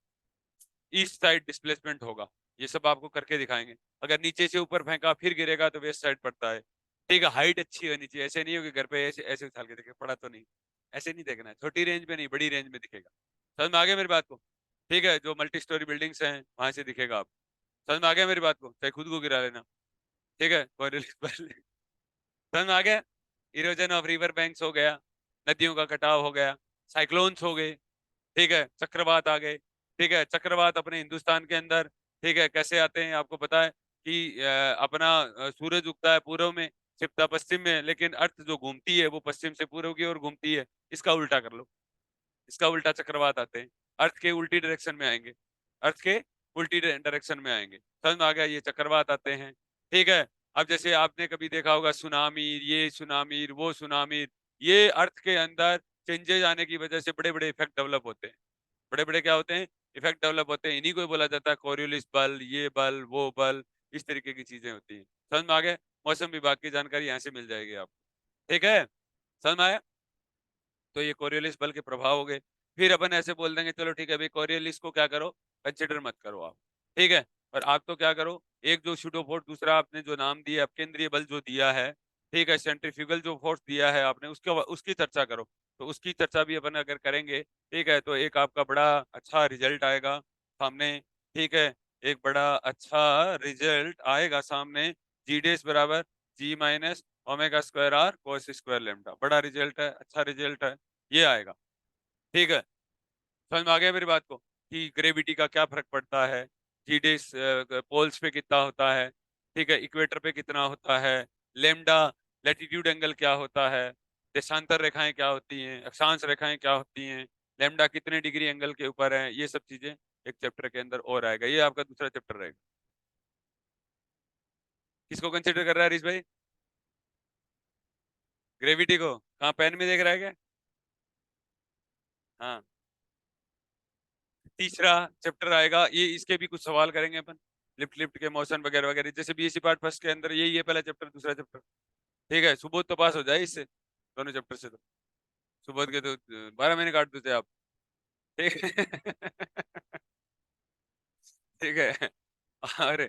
ईस्ट साइड डिस्प्लेसमेंट होगा। ये सब आपको करके दिखाएंगे। अगर नीचे से ऊपर फेंका फिर गिरेगा तो वेस्ट साइड पड़ता है। ठीक है, हाइट अच्छी होनी चाहिए, ऐसे नहीं हो कि घर पे ऐसे ऐसे उछाल के देखे, पड़ा तो नहीं, ऐसे नहीं देखना है, छोटी रेंज में नहीं बड़ी रेंज में दिखेगा। समझ में आ गया मेरी बात को? ठीक है, जो मल्टी स्टोरी बिल्डिंग्स हैं वहां से दिखेगा आप। समझ में आ गया मेरी बात को? चाहे खुद को गिरा लेना। ठीक है, कोई समझ में आ गया? इरोजन ऑफ रिवर बैंक्स हो गया, नदियों का कटाव हो गया, साइक्लोन्स हो गए, ठीक है, चक्रवात आ गए। ठीक है, चक्रवात अपने हिंदुस्तान के अंदर, ठीक है, कैसे आते हैं आपको पता है कि अपना सूरज उगता है पूर्व में, छिपता पश्चिम में, लेकिन अर्थ जो घूमती है वो पश्चिम से पूर्व की ओर घूमती है। इसका उल्टा कर लो, इसका उल्टा चक्रवात आते हैं, अर्थ के उल्टी डायरेक्शन में आएंगे, अर्थ के उल्टी डायरेक्शन में आएंगे। समझ में आ गया? ये चक्रवात आते हैं। ठीक है, अब जैसे आपने कभी देखा होगा सुनामी, ये सुनामी, वो सुनामी, ये अर्थ के अंदर चेंजेस आने की वजह से बड़े बड़े इफेक्ट डेवलप होते हैं। बड़े बड़े क्या होते हैं, इफेक्ट डेवलप होते हैं, इन्हीं को ही बोला जाता है कोरियोलिस बल, ये बल, वो बल, इस तरीके की चीजें होती हैं। समझ में आ गया? मौसम विभाग की जानकारी यहाँ से मिल जाएगी आपको। ठीक है, समझ में आया? तो ये कोरियोलिस बल के प्रभाव हो गए। फिर अपन ऐसे बोल देंगे चलो ठीक है भाई, कोरियोलिस को क्या करो, कंसिडर मत करो आप। ठीक है, और आप तो क्या करो, एक जो शूडो फोर्स, दूसरा आपने जो नाम दिया अपकेंद्रीय बल जो दिया है, ठीक है, सेंट्रीफ्यूगल जो फोर्स दिया है आपने, उसके उसकी चर्चा करो। तो उसकी चर्चा भी अपन अगर करेंगे, ठीक है, तो एक आपका बड़ा अच्छा रिजल्ट आएगा सामने। ठीक है, एक बड़ा अच्छा रिजल्ट आएगा सामने, जी डेस बराबर g minus omega square r cos square lambda. बड़ा रिजल्ट है, अच्छा रिजल्ट है, ये आएगा। ठीक है, समझ में आ गया मेरी बात को, कि ग्रेविटी का क्या फर्क पड़ता है, जीडेस पोल्स पे कितना होता है, ठीक है, इक्वेटर पे कितना होता है, लेमडा लैटिट्यूड एंगल क्या होता है, देशांतर रेखाएं क्या होती हैं, अक्षांश रेखाएं क्या होती हैं, लेमडा कितने डिग्री एंगल के ऊपर है, ये सब चीजें एक चैप्टर के अंदर और आएगा। ये आपका दूसरा चैप्टर रहेगा। किसको कंसिडर कर रहा है हरीश भाई? ग्रेविटी को? कहाँ पेन में देख रहा है क्या? हाँ, तीसरा चैप्टर आएगा, ये इसके भी कुछ सवाल करेंगे अपन, लिफ्ट लिफ्ट के मोशन वगैरह वगैरह, जैसे बीएससी पार्ट फर्स्ट के अंदर यही है, पहला चैप्टर दूसरा चैप्टर। ठीक है, सुबोध तो पास हो जाए इससे, दोनों चैप्टर से तो। सुबोध के तो 12 महीने काट देते आप। ठीक है। ठीक है। और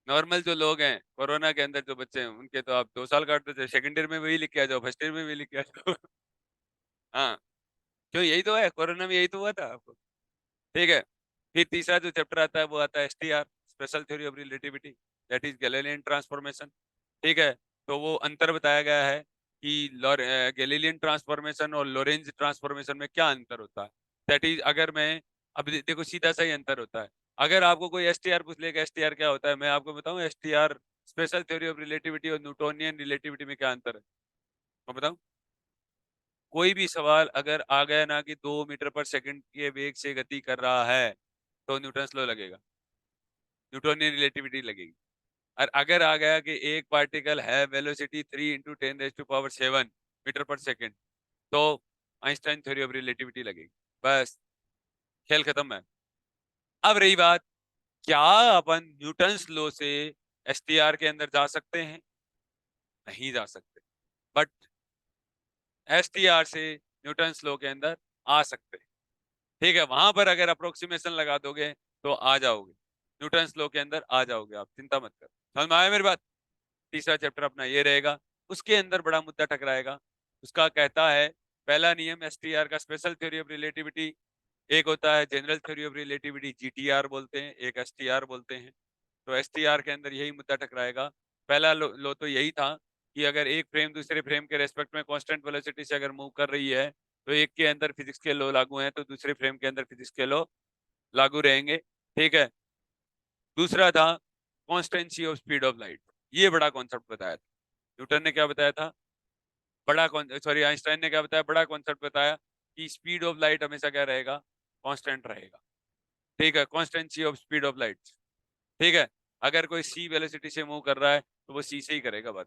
नॉर्मल जो लोग हैं, कोरोना के अंदर जो बच्चे हैं, उनके तो आप 2 साल काट देते, सेकंड ईयर में वही लिख के आ जाओ, फर्स्ट ईयर में भी लिख के आ जाओ। हाँ, क्यों यही तो है, कोरोना में यही तो हुआ था आपको। ठीक है। फिर तीसरा जो चैप्टर आता है वो आता है STR, special theory of relativity, that is Galilean transformation. ठीक है। तो वो अंतर बताया गया है कि गैलीलियन ट्रांसफॉर्मेशन और लोरेंज ट्रांसफॉर्मेशन में क्या अंतर होता है। दैट इज, अगर मैं, अब देखो सीधा सा ही अंतर होता है। अगर आपको कोई एसटीआर पूछ लेगा एसटीआर क्या होता है, मैं आपको बताऊं STR special theory of relativity और न्यूटोनियन रिलेटिविटी में क्या अंतर है, मैं बताऊं। कोई भी सवाल अगर आ गया ना कि 2 मीटर पर सेकंड के वेग से गति कर रहा है, तो न्यूटन लॉ लगेगा, न्यूटोनियन रिलेटिविटी लगेगी। और अगर आ गया कि एक पार्टिकल है वेलोसिटी 3 × 10⁻⁷मीटर पर सेकंड, तो आइंस्टाइन थ्योरी ऑफ रिलेटिविटी लगेगी। बस, खेल खत्म है। अब रही बात, क्या अपन न्यूटन्स लॉ से एसटीआर के अंदर जा सकते हैं? नहीं जा सकते। बट एसटीआर से न्यूटन्स लॉ के अंदर आ सकते हैं। ठीक है, वहां पर अगर अप्रोक्सीमेशन लगा दोगे तो आ जाओगे, न्यूटन्स लॉ के अंदर आ जाओगे आप, चिंता मत करो। समझ में आया मेरी बात। तीसरा चैप्टर अपना ये रहेगा। उसके अंदर बड़ा मुद्दा टकराएगा। उसका कहता है, पहला नियम एसटीआर का स्पेशल थ्योरी ऑफ रिलेटिविटी, एक होता है general theory of relativity, GTR बोलते हैं, एक एसटीआर बोलते हैं। तो एसटीआर के अंदर यही मुद्दा टकराएगा। पहला लो तो यही था कि अगर एक फ्रेम दूसरे फ्रेम के रेस्पेक्ट में कांस्टेंट वेलोसिटी से अगर मूव कर रही है, तो एक के अंदर फिजिक्स के लॉ लागू हैं, तो दूसरे फ्रेम के अंदर फिजिक्स के लॉ लागू रहेंगे। ठीक है। दूसरा था constituency of speed of light. ये बड़ा कॉन्सेप्ट बताया था। न्यूटन ने क्या बताया था, सॉरी आइंस्टाइन ने क्या बताया, बड़ा कॉन्सेप्ट बताया कि स्पीड ऑफ लाइट हमेशा क्या रहेगा, कांस्टेंट रहेगा। ठीक है, constituency of speed of light. ठीक है। अगर कोई सी वेलोसिटी से मूव कर रहा है तो वो सी से ही करेगा बात।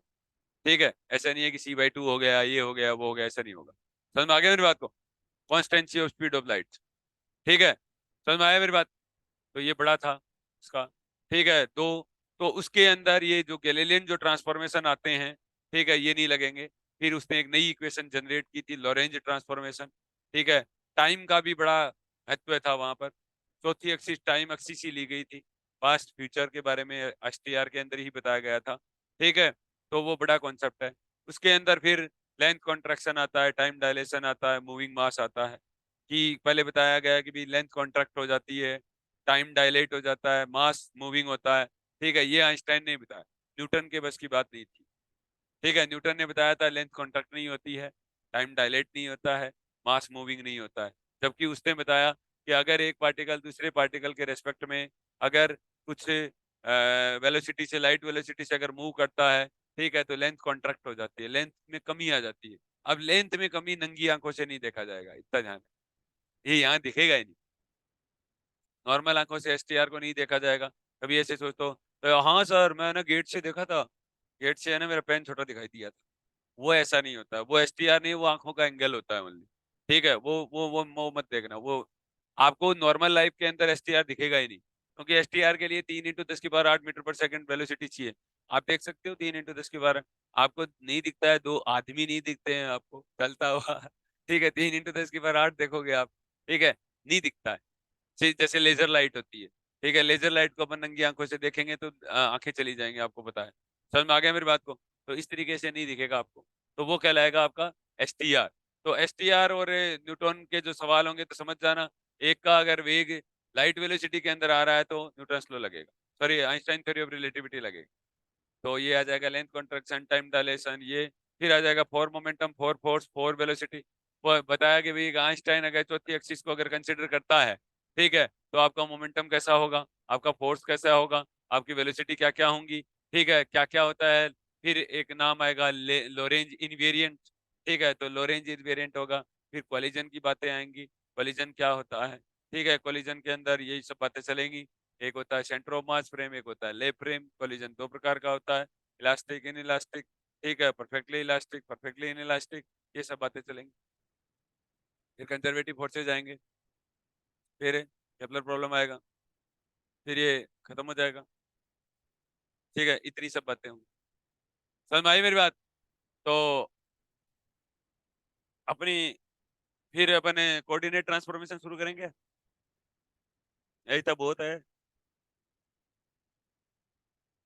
ठीक है, ऐसा नहीं है कि C/2 हो गया, ये हो गया, वो हो गया, ऐसा नहीं होगा। समझ में आ गया मेरी बात को, constituency of speed of light. ठीक है, समझ में आया मेरी बात। तो ये बड़ा था इसका। ठीक है। तो उसके अंदर ये जो गैलीलियन जो ट्रांसफॉर्मेशन आते हैं, ठीक है, ये नहीं लगेंगे। फिर उसने एक नई इक्वेशन जनरेट की थी, लॉरेंज ट्रांसफॉर्मेशन। ठीक है। टाइम का भी बड़ा महत्व था वहां पर। चौथी एक्सिस टाइम एक्सिस ही ली गई थी। पास्ट फ्यूचर के बारे में एसटीआर के अंदर ही बताया गया था। ठीक है। तो वो बड़ा कॉन्सेप्ट है। उसके अंदर फिर लेंथ कॉन्ट्रैक्शन आता है, टाइम डायलेशन आता है, मूविंग मास आता है। कि पहले बताया गया कि भी लेंथ कॉन्ट्रैक्ट हो जाती है, टाइम डायलेट हो जाता है, मास मूविंग होता है। ठीक है, ये आइंस्टाइन ने बताया, न्यूटन के बस की बात नहीं थी। ठीक है, न्यूटन ने बताया था लेंथ कॉन्ट्रैक्ट नहीं होती है, टाइम डायलेट नहीं होता है, मास मूविंग नहीं होता है। जबकि उसने बताया कि अगर एक पार्टिकल दूसरे पार्टिकल के रेस्पेक्ट में अगर कुछ वेलोसिटी से, लाइट वेलोसिटी से अगर मूव करता है, ठीक है, तो लेंथ कॉन्ट्रैक्ट हो जाती है, लेंथ में कमी आ जाती है। अब लेंथ में कमी नंगी आंखों से नहीं देखा जाएगा, इतना ध्यान है। ये यहाँ दिखेगा ही नहीं, नॉर्मल आंखों से एसटीआर को नहीं देखा जाएगा। कभी ऐसे सोचो तो हाँ सर मैं ना गेट से देखा था, गेट से है ना मेरा पेन छोटा दिखाई दिया था। वो ऐसा नहीं होता, वो एसटीआर नहीं, वो आंखों का एंगल होता है ओनली। ठीक है, वो मत देखना, वो आपको नॉर्मल लाइफ के अंदर एसटीआर दिखेगा ही नहीं, क्योंकि एसटीआर के लिए 3 × 10⁸मीटर पर सेकंड वेलोसिटी चाहिए। आप देख सकते हो 3 × 10⁻, आपको नहीं दिखता है, 2 आदमी नहीं दिखते हैं आपको चलता हुआ। ठीक है, 3 × 10⁸ देखोगे आप। ठीक है, नहीं दिखता है। जैसे लेजर लाइट होती है। ठीक है, लेजर लाइट को अपन नंगी आंखों से देखेंगे तो आंखें चली जाएंगी, आपको पता है। समझ में आ गया मेरी बात को। तो इस तरीके से नहीं दिखेगा आपको, तो वो कहलाएगा आपका एसटीआर। तो एसटीआर और न्यूटन के जो सवाल होंगे तो समझ जाना, एक का अगर वेग लाइट वेलोसिटी के अंदर आ रहा है तो न्यूटन लॉ लगेगा, sorry Einstein theory of relativity लगेगा। तो ये आ जाएगा लेंथ कॉन्ट्रैक्शन, टाइम डायलेशन, ये फिर आ जाएगा four momentum, four force, four velocity. वो बताया कि भाई आइंस्टाइन अगर चौथी एक्सिस को अगर कंसिडर करता है, ठीक है, तो आपका मोमेंटम कैसा होगा, आपका फोर्स कैसा होगा, आपकी वेलोसिटी क्या क्या होंगी। ठीक है, क्या क्या होता है। फिर एक नाम आएगा लोरेंज इनवेरिएंट। ठीक है, तो लोरेंज इनवेरिएंट होगा। फिर कोलिजन की बातें आएंगी, कोलिजन क्या होता है। ठीक है, कोलिजन के अंदर यही सब बातें चलेंगी। एक होता है सेंटर ऑफ मास फ्रेम, एक होता है लेप फ्रेम। कोलिजन 2 प्रकार का होता है, इलास्टिक, इन इलास्टिक। ठीक है, perfectly elastic, perfectly in elastic, ये सब बातें चलेंगी। फिर कंजर्वेटिव फोर्सेज आएंगे, फिर केपलर प्रॉब्लम आएगा, फिर ये खत्म हो जाएगा। ठीक है, इतनी सब बातें होंगी। समझ में आई मेरी बात। तो अपनी फिर अपन कोऑर्डिनेट ट्रांसफॉर्मेशन शुरू करेंगे। यही तो बहुत है।